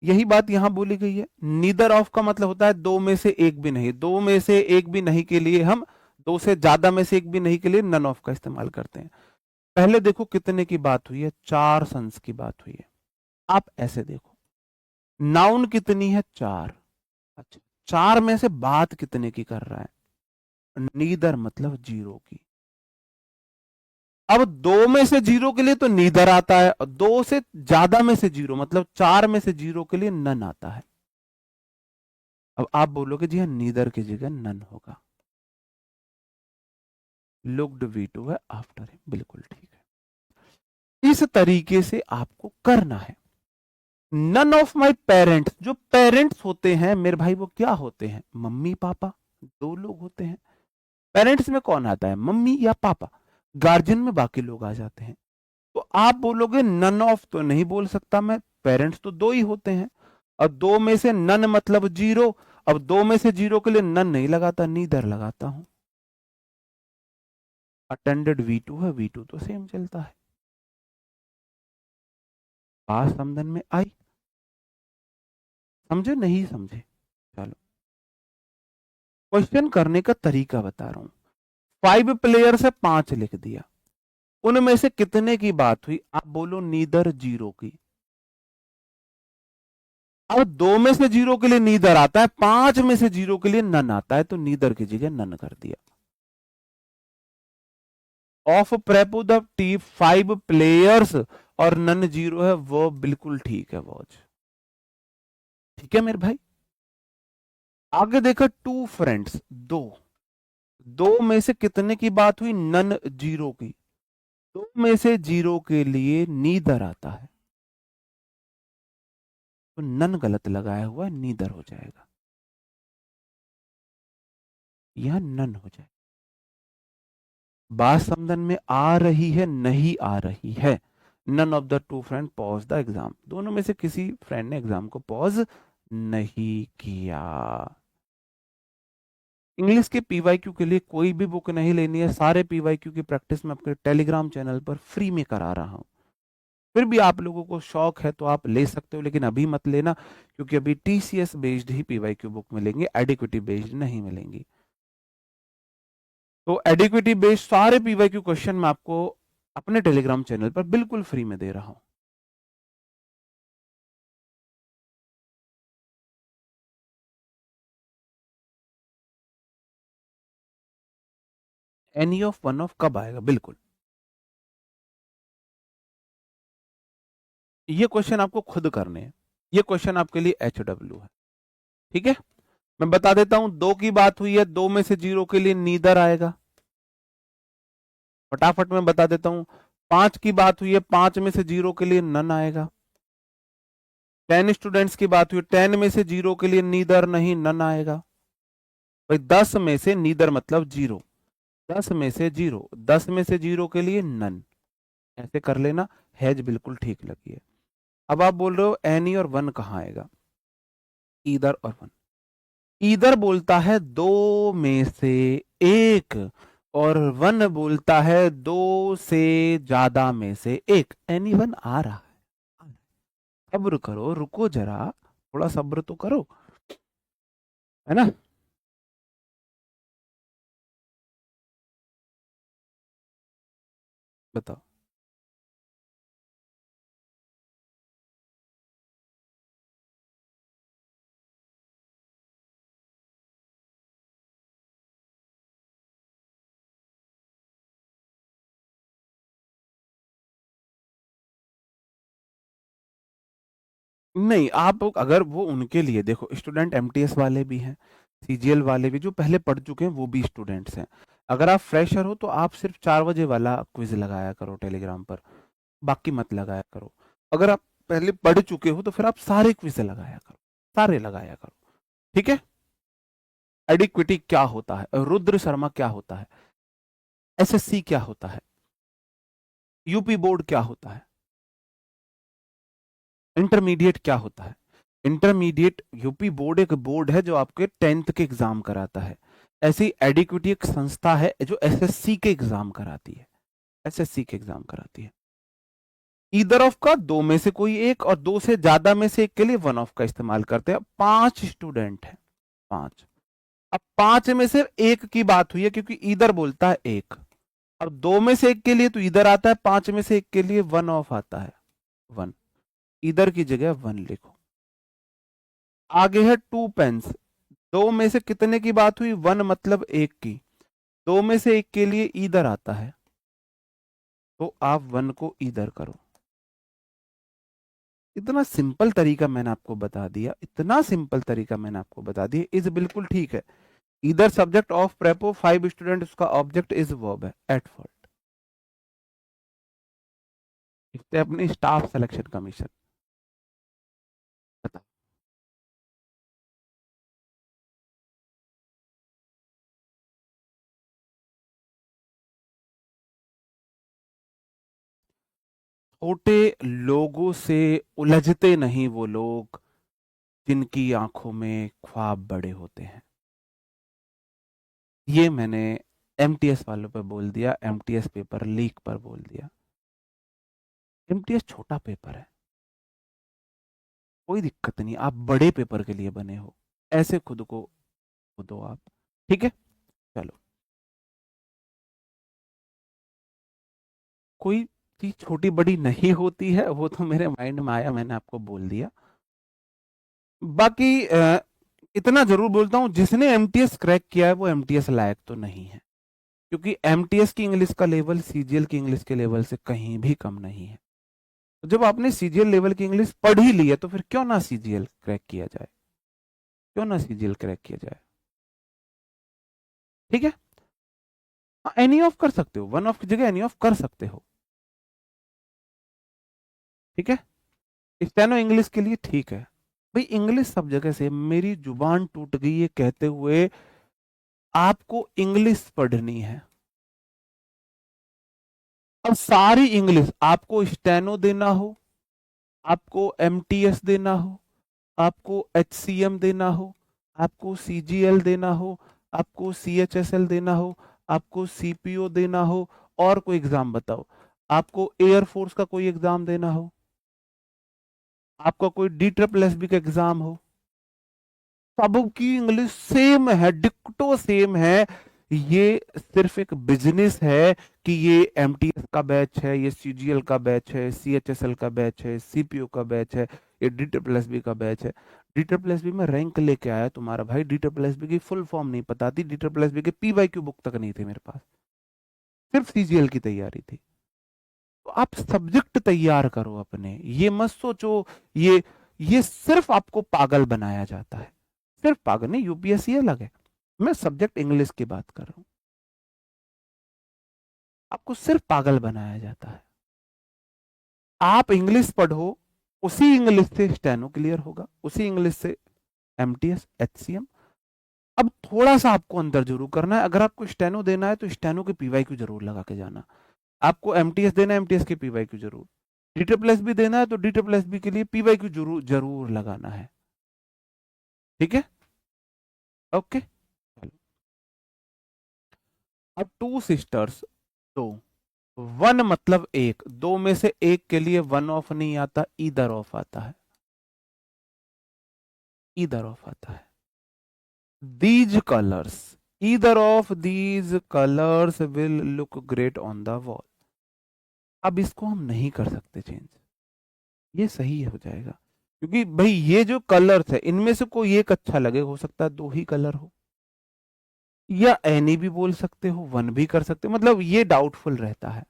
यही बात यहां बोली गई है, नीदर ऑफ का मतलब होता है 2 में से एक भी नहीं, 2 में से एक भी नहीं के लिए हम 2 से ज्यादा में से एक भी नहीं के लिए नन ऑफ का इस्तेमाल करते हैं। पहले देखो कितने की बात हुई है, 4 सन्स की बात हुई है। आप ऐसे देखो, नाउन कितनी है, 4। अच्छा, 4 में से बात कितने की कर रहा है, नीदर मतलब 0 की। अब 2 में से 0 के लिए तो नीदर आता है, और 2 से ज्यादा में से 0 मतलब 4 में से 0 के लिए नन आता है। अब आप बोलोगे जी हाँ, नीदर की जगह नन होगा। लुक्ड V2 है, आफ्टर है, बिल्कुल ठीक है। इस तरीके से आपको करना है। नन ऑफ माई पेरेंट्स, जो पेरेंट्स होते हैं मेरे भाई वो क्या होते हैं, मम्मी पापा, 2 लोग होते हैं। पेरेंट्स में कौन आता है, मम्मी या पापा, गार्जियन में बाकी लोग आ जाते हैं। तो आप बोलोगे नन ऑफ तो नहीं बोल सकता मैं, पेरेंट्स तो 2 ही होते हैं, और 2 में से नन मतलब 0। अब 2 में से 0 के लिए नन नहीं लगाता, नीदर लगाता हूं। अटेंडेड V2 है, V2 तो सेम चलता है। बात समझ में आई, समझे नहीं समझे, चलो क्वेश्चन करने का तरीका बता रहा हूं। 5 प्लेयर से 5 लिख दिया, उनमें से कितने की बात हुई, आप बोलो नीदर 0 की। अब 2 में से 0 के लिए नीदर आता है, 5 में से 0 के लिए नन आता है, तो नीदर की जगह नन कर दिया। ऑफ प्रेपो द टी 5 प्लेयर्स और नन 0 है, वो बिल्कुल ठीक है, वॉच ठीक है मेरे भाई। आगे देखो, 2 फ्रेंड्स, 2, 2 में से कितने की बात हुई, नन 0 की। 2 में से 0 के लिए नीदर आता है, तो नन गलत लगाया हुआ है, नीदर हो जाएगा, यह नन हो जाएगा। बात समझन में आ रही है, नहीं आ रही है। None of the 2 friend pass the exam, दोनों में से किसी फ्रेंड ने एग्जाम को पॉज नहीं किया। इंग्लिश के पीवाईक्यू के लिए कोई भी बुक नहीं लेनी है, सारे पीवाईक्यू की प्रैक्टिस मैं आपके टेलीग्राम चैनल पर फ्री में करा रहा हूं। फिर भी आप लोगों को शौक है तो आप ले सकते हो, लेकिन अभी मत लेना, क्योंकि अभी TCS बेस्ड ही पीवाईक्यू बुक मिलेंगे, एडिक्विटी बेस्ड नहीं मिलेंगी। तो एडिक्विटी बेस्ड सारे पीवाईक्यू क्वेश्चन मैं आपको अपने टेलीग्राम चैनल पर बिल्कुल फ्री में दे रहा हूं। एनी ऑफ वन ऑफ कब आएगा, बिल्कुल ये क्वेश्चन आपको खुद करने हैं, ये क्वेश्चन आपके लिए HW है, ठीक है। मैं बता देता हूं, 2 की बात हुई है, 2 में से 0 के लिए नीदर आएगा। फटाफट मैं बता देता हूं, 5 की बात हुई है, 5 में से 0 के लिए नन आएगा। 10 स्टूडेंट्स की बात हुई, 10 में से 0 के लिए नीदर नहीं नन आएगा। भाई 10 में से नीदर मतलब 0, 10 में से 0, 10 में से 0 के लिए नन, ऐसे कर लेना, हैज बिल्कुल ठीक लगी है। अब आप बोल रहे हो एनी और वन कहाँ आएगा, ईदर और वन। ईदर बोलता है दो में से एक, और वन बोलता है दो से ज्यादा में से एक। एनी वन आ रहा है, सब्र करो, रुको जरा, थोड़ा सब्र तो करो, है ना। बताओ। नहीं, आप अगर वो उनके लिए देखो, स्टूडेंट एमटीएस वाले भी हैं, सीजीएल वाले भी, जो पहले पढ़ चुके हैं वो भी स्टूडेंट्स हैं। अगर आप फ्रेशर हो तो आप सिर्फ 4 बजे वाला क्विज लगाया करो टेलीग्राम पर, बाकी मत लगाया करो। अगर आप पहले पढ़ चुके हो तो फिर आप सारे क्विज लगाया करो, सारे लगाया करो, ठीक है। एडिक्विटी क्या होता है, रुद्र शर्मा क्या होता है, एसएससी क्या होता है, यूपी बोर्ड क्या होता है, इंटरमीडिएट क्या होता है। इंटरमीडिएट, यूपी बोर्ड एक बोर्ड है जो आपके 10th के एग्जाम कराता है। ऐसी एडिक्विटी एक संस्था है जो एसएससी के एग्जाम कराती है, एसएससी के एग्जाम कराती है। ईदर ऑफ का दो में से कोई एक, और दो से ज्यादा में से एक के लिए वन ऑफ का इस्तेमाल करते हैं। 5 स्टूडेंट हैं, 5। अब 5 में से एक की बात हुई है क्योंकि ईदर बोलता है एक। अब 2 में से एक के लिए तो ईदर आता है, 5 में से एक के लिए वन ऑफ आता है, वन। ईदर की जगह वन लिखो। आगे है टू पेन्स। दो में से कितने की बात हुई, वन मतलब एक की। दो में से एक के लिए ईदर आता है, तो आप वन को ईदर करो। इतना सिंपल तरीका मैंने आपको बता दिया, इतना सिंपल तरीका मैंने आपको बता दिया, इज बिल्कुल ठीक है। इधर सब्जेक्ट ऑफ प्रेपो 5 स्टूडेंट, उसका ऑब्जेक्ट इज वर्ब है, एट फॉल्ट। अपनी स्टाफ सिलेक्शन कमीशन। बता। छोटे लोगों से उलझते नहीं वो लोग जिनकी आंखों में ख्वाब बड़े होते हैं। ये मैंने एमटीएस वालों पे बोल दिया, एमटीएस पेपर लीक पर बोल दिया। एमटीएस छोटा पेपर है, कोई दिक्कत नहीं, आप बड़े पेपर के लिए बने हो, ऐसे खुद को दो आप, ठीक है। चलो, कोई चीज छोटी बड़ी नहीं होती है, वो तो मेरे माइंड में आया, मैंने आपको बोल दिया। बाकी इतना जरूर बोलता हूं, जिसने एमटीएस क्रैक किया है वो एमटीएस लायक तो नहीं है, क्योंकि एमटीएस की इंग्लिश का लेवल सीजीएल की इंग्लिश के लेवल से कहीं भी कम नहीं है। तो जब आपने सीजीएल लेवल की इंग्लिश पढ़ ही ली है तो फिर क्यों ना सीजीएल क्रैक किया जाए, क्यों ना सीजीएल क्रैक किया जाए, ठीक है। एनी ऑफ कर सकते हो, वन ऑफ की जगह एनी ऑफ कर सकते हो, ठीक है। स्टेनो इंग्लिश के लिए ठीक है। भाई इंग्लिश सब जगह से, मेरी जुबान टूट गई है कहते हुए आपको इंग्लिश पढ़नी है। अब सारी इंग्लिश आपको स्टेनो देना हो, आपको एमटीएस देना हो, आपको एचसीएम देना हो, आपको सीजीएल देना हो, आपको सीएचएसएल देना हो, आपको सीपीओ देना हो, और कोई एग्जाम बताओ, आपको एयरफोर्स का कोई एग्जाम देना हो, आपका कोई डी ट्रिपल एस बी का एग्जाम हो, सबकी इंग्लिश सेम है, डिक्टो सेम है। ये सिर्फ एक बिजनेस है कि ये एमटीएस का बैच है, ये सीजीएल का बैच है, सीएचएसएल का बैच है, सीपीओ का बैच है, ये डी ट्रिपल एस बी का बैच है। डी ट्रिपल एस बी में रैंक लेके आया तुम्हारा भाई, डी ट्रिपल एस बी की फुल फॉर्म नहीं पता थी, डी ट्रिपल एस बी के पीवाईक्यू बुक तक नहीं थे मेरे पास, सिर्फ सीजीएल की तैयारी थी। तो आप सब्जेक्ट तैयार करो अपने, ये मत सोचो ये सिर्फ आपको पागल बनाया जाता है, सिर्फ पागल नहीं, यूपीएससी अलग है, मैं सब्जेक्ट इंग्लिश की बात कर रहा हूं। आपको सिर्फ पागल बनाया जाता है, आप इंग्लिश पढ़ो, उसी इंग्लिश से स्टेनो क्लियर होगा, उसी इंग्लिश से एमटीएस एचसीएम। अब थोड़ा सा आपको अंदर जरूर करना है, अगर आपको स्टेनो देना है तो स्टेनो के पीवाईक्यू जरूर लगा के जाना। आपको एमटीएस देना है, एमटीएस के पीवाईक्यू जरूर। डी ट्रिपल एस भी देना है तो डी ट्रिपल एस बी के लिए पीवाईक्यू जरूर जरूर लगाना है। ठीक है, ओके। अब टू सिस्टर्स, दो, वन मतलब एक, दो में से एक के लिए वन ऑफ नहीं आता, ईदर ऑफ आता है, ईदर ऑफ आता है। These colours, either of these colours will look great on the wall. अब इसको हम नहीं कर सकते चेंज, ये सही हो जाएगा, क्योंकि भाई ये जो कलर्स है इनमें से कोई एक अच्छा लगे, हो सकता है दो ही कलर हो, या एनी भी बोल सकते हो, वन भी कर सकते हो, मतलब ये डाउटफुल रहता है।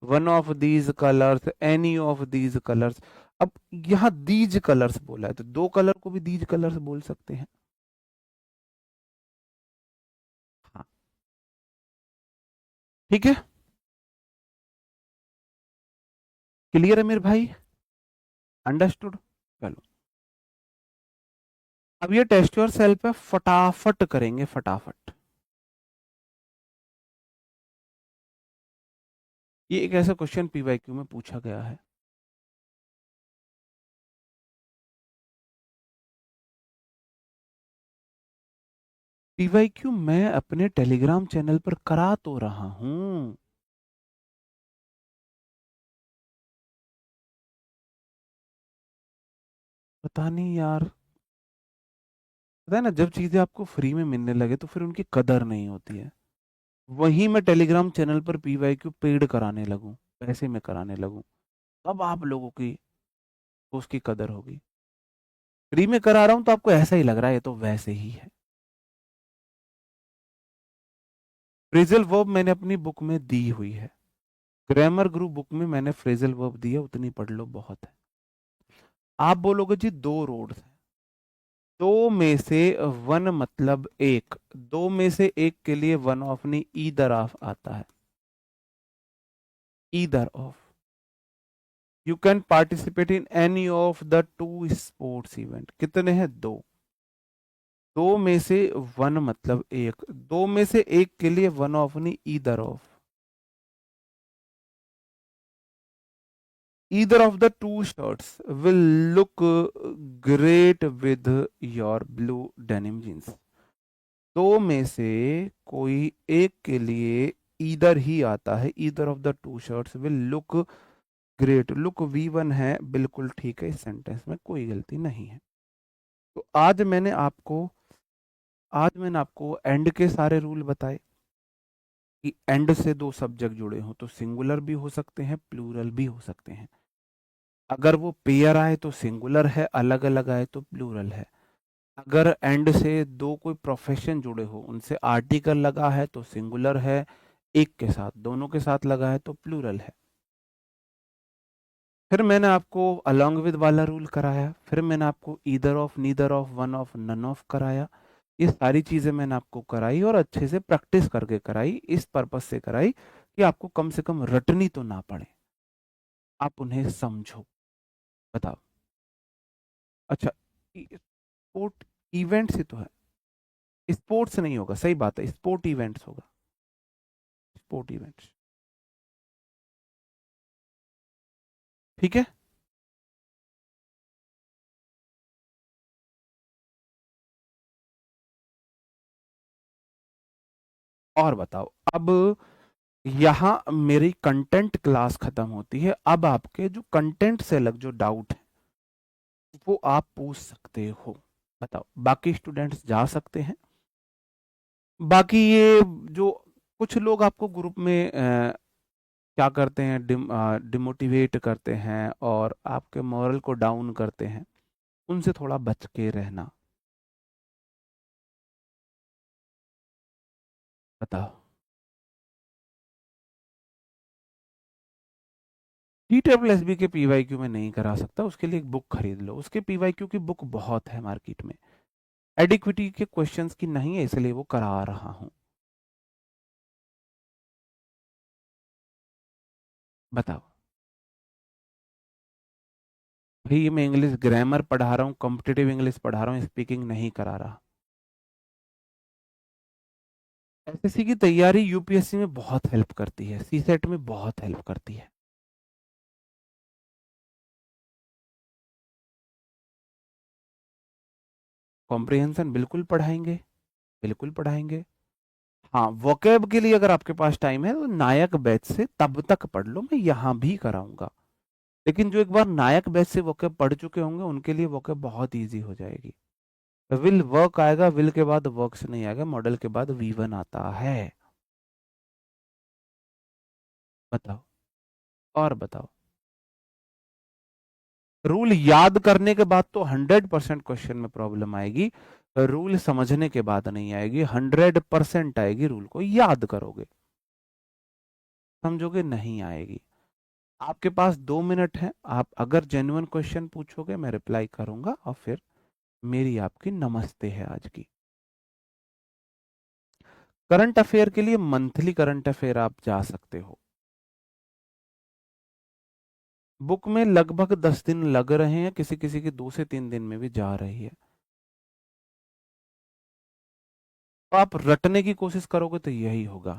One of these colours, any of these colours. अब यहां दीज कलर्स बोला है तो दो कलर को भी दीज कलर्स बोल सकते हैं। हाँ, ठीक है, क्लियर है मेरे भाई, अंडरस्टूड। चलो, अब ये टेस्ट योर सेल्फ पे फटाफट करेंगे, फटाफट। ये एक ऐसा क्वेश्चन पीवाईक्यू में पूछा गया है। पीवाईक्यू मैं अपने टेलीग्राम चैनल पर करा तो रहा हूं। पता नहीं यार, पता है ना, जब चीजें आपको फ्री में मिलने लगे तो फिर उनकी कदर नहीं होती है। वहीं मैं टेलीग्राम चैनल पर पीवाईक्यू पेड कराने लगूं, पैसे में कराने लगूं, तब आप लोगों की उसकी कदर होगी। फ्री में करा रहा हूं तो आपको ऐसा ही लग रहा है ये तो वैसे ही है। फ्रेजल वर्ब मैंने अपनी बुक में दी हुई है, ग्रामर गुरु बुक में मैंने फ्रेजल वर्ब दी है, उतनी पढ़ लो बहुत है। आप बोलोगे जी दो रोड्स हैं, दो में से वन मतलब एक, दो में से एक के लिए वन ऑफ नहीं ईदर ऑफ आता है, either of. You can participate in any of the two sports event, कितने हैं दो, दो में से वन मतलब एक, दो में से एक के लिए वन ऑफ नहीं either of, either of the two shirts will look great with your blue denim jeans। दो में से कोई एक के लिए ईदर ही आता है, either of the two shirts will look great, look V1 है, बिल्कुल ठीक है, इस सेंटेंस में कोई गलती नहीं है। तो आज मैंने आपको एंड के सारे रूल बताए कि एंड से दो सब्जेक्ट जुड़े हों तो सिंगुलर भी हो सकते हैं, प्लूरल भी हो सकते हैं। अगर वो पेयर आए तो सिंगुलर है, अलग अलग आए तो प्लूरल है। अगर एंड से दो कोई प्रोफेशन जुड़े हो, उनसे आर्टिकल लगा है तो सिंगुलर है, एक के साथ दोनों के साथ लगा है तो प्लूरल है। फिर मैंने आपको अलोंग विद वाला रूल कराया, फिर मैंने आपको either of, neither of, one of, none of कराया। ये सारी चीजें मैंने आपको कराई और अच्छे से प्रैक्टिस करके कराई, इस पर्पज से कराई कि आपको कम से कम रटनी तो ना पड़े, आप उन्हें समझो। बताओ, अच्छा, स्पोर्ट इवेंट से तो है, स्पोर्ट्स नहीं होगा, सही बात है, स्पोर्ट इवेंट्स होगा, स्पोर्ट इवेंट्स। ठीक है, और बताओ। अब यहाँ मेरी कंटेंट क्लास खत्म होती है, अब आपके जो कंटेंट से अलग जो डाउट है वो आप पूछ सकते हो। बताओ, बाकी स्टूडेंट्स जा सकते हैं। बाकी ये जो कुछ लोग आपको ग्रुप में क्या करते हैं, डिमोटिवेट करते हैं और आपके मोरल को डाउन करते हैं, उनसे थोड़ा बच के रहना। बताओ, TSSB के पीवाईक्यू में नहीं करा सकता, उसके लिए एक बुक खरीद लो, उसके पीवाईक्यू की बुक बहुत है मार्केट में, एडिक्विटी के क्वेश्चंस की नहीं है, इसलिए वो करा रहा हूं। बताओ, भाई मैं इंग्लिश ग्रामर पढ़ा रहा हूँ, कॉम्पिटिटिव इंग्लिश पढ़ा रहा हूँ, स्पीकिंग नहीं करा रहा। एसएससी की तैयारी यूपीएससी में बहुत हेल्प करती है, सीसेट में बहुत हेल्प करती है। कॉम्प्रिहेंशन बिल्कुल पढ़ाएंगे, बिल्कुल पढ़ाएंगे। हाँ, वोकैब के लिए अगर आपके पास टाइम है तो नायक बैच से तब तक पढ़ लो, मैं यहाँ भी कराऊंगा। लेकिन जो एक बार नायक बैच से वोकैब पढ़ चुके होंगे उनके लिए वोकैब बहुत इजी हो जाएगी। विल वर्क आएगा, विल के बाद वर्क्स नहीं आएगा, मॉडल के बाद वी1 आता है। बताओ, और बताओ। रूल याद करने के बाद तो 100% क्वेश्चन में प्रॉब्लम आएगी, रूल समझने के बाद नहीं आएगी, 100% आएगी। रूल को याद करोगे, समझोगे नहीं आएगी। आपके पास 2 मिनट है, आप अगर जेन्युइन क्वेश्चन पूछोगे मैं रिप्लाई करूंगा, और फिर मेरी आपकी नमस्ते है आज की। करंट अफेयर के लिए मंथली करंट अफेयर आप जा सकते हो। बुक में लगभग 10 दिन लग रहे हैं, किसी किसी के 2 से 3 दिन में भी जा रही है। तो आप रटने की कोशिश करोगे तो यही होगा।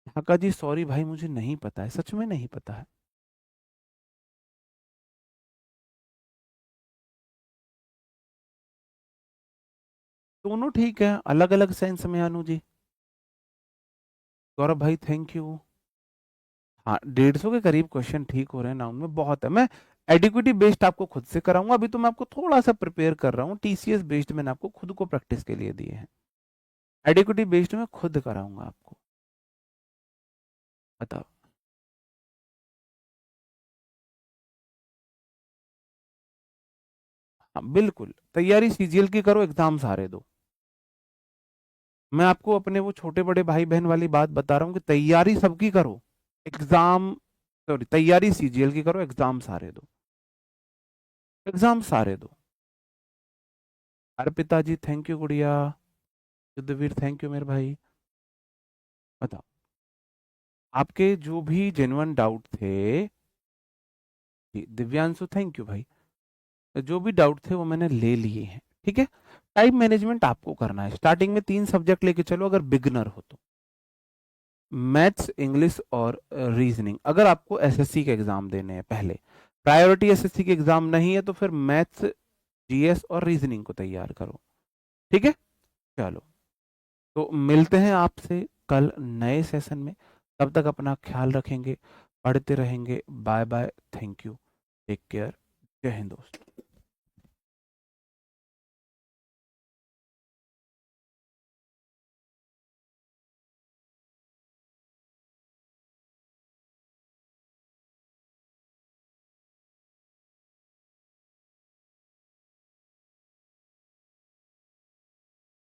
ढाका जी सॉरी भाई, मुझे नहीं पता है, सच में नहीं पता है। दोनों ठीक है, अलग अलग सेंस में अनु जी। गौरव भाई थैंक यू। हाँ, 150 के करीब क्वेश्चन ठीक हो रहे हैं नाउन में, बहुत है। मैं एडिक्विटी बेस्ड आपको खुद से कराऊंगा, अभी तो मैं आपको थोड़ा सा प्रिपेयर कर रहा हूँ, टीसीएस बेस्ड मैंने आपको खुद को प्रैक्टिस के लिए दिए हैं, एडिक्विटी बेस्ड में खुद कराऊंगा आपको। बताओ। हाँ बिल्कुल, तैयारी सीजीएल की करो, एग्जाम सारे दो। मैं आपको अपने वो छोटे बड़े भाई बहन वाली बात बता रहा हूँ कि तैयारी सबकी करो, एग्जाम, सॉरी तैयारी सीजीएल की करो, एग्जाम सारे दो, एग्जाम सारे दो। अरे पिताजी थैंक यू, गुड़िया, युद्धवीर थैंक यू मेरे भाई। बताओ, आपके जो भी जेन्युइन डाउट थे, जी, दिव्यांशु थैंक यू भाई, जो भी डाउट थे वो मैंने ले लिए हैं, ठीक है। टाइम मैनेजमेंट आपको करना है, स्टार्टिंग में 3 सब्जेक्ट लेके चलो अगर बिगनर हो तो, मैथ्स, इंग्लिश और रीजनिंग। अगर आपको एसएससी के एग्जाम देने हैं पहले, प्रायोरिटी एसएससी के एग्जाम नहीं है तो फिर मैथ्स, जीएस और रीजनिंग को तैयार करो, ठीक है। चलो, तो मिलते हैं आपसे कल नए सेशन में, तब तक अपना ख्याल रखेंगे, पढ़ते रहेंगे। Bye bye, thank you, take care, जय हिंद दोस्तों।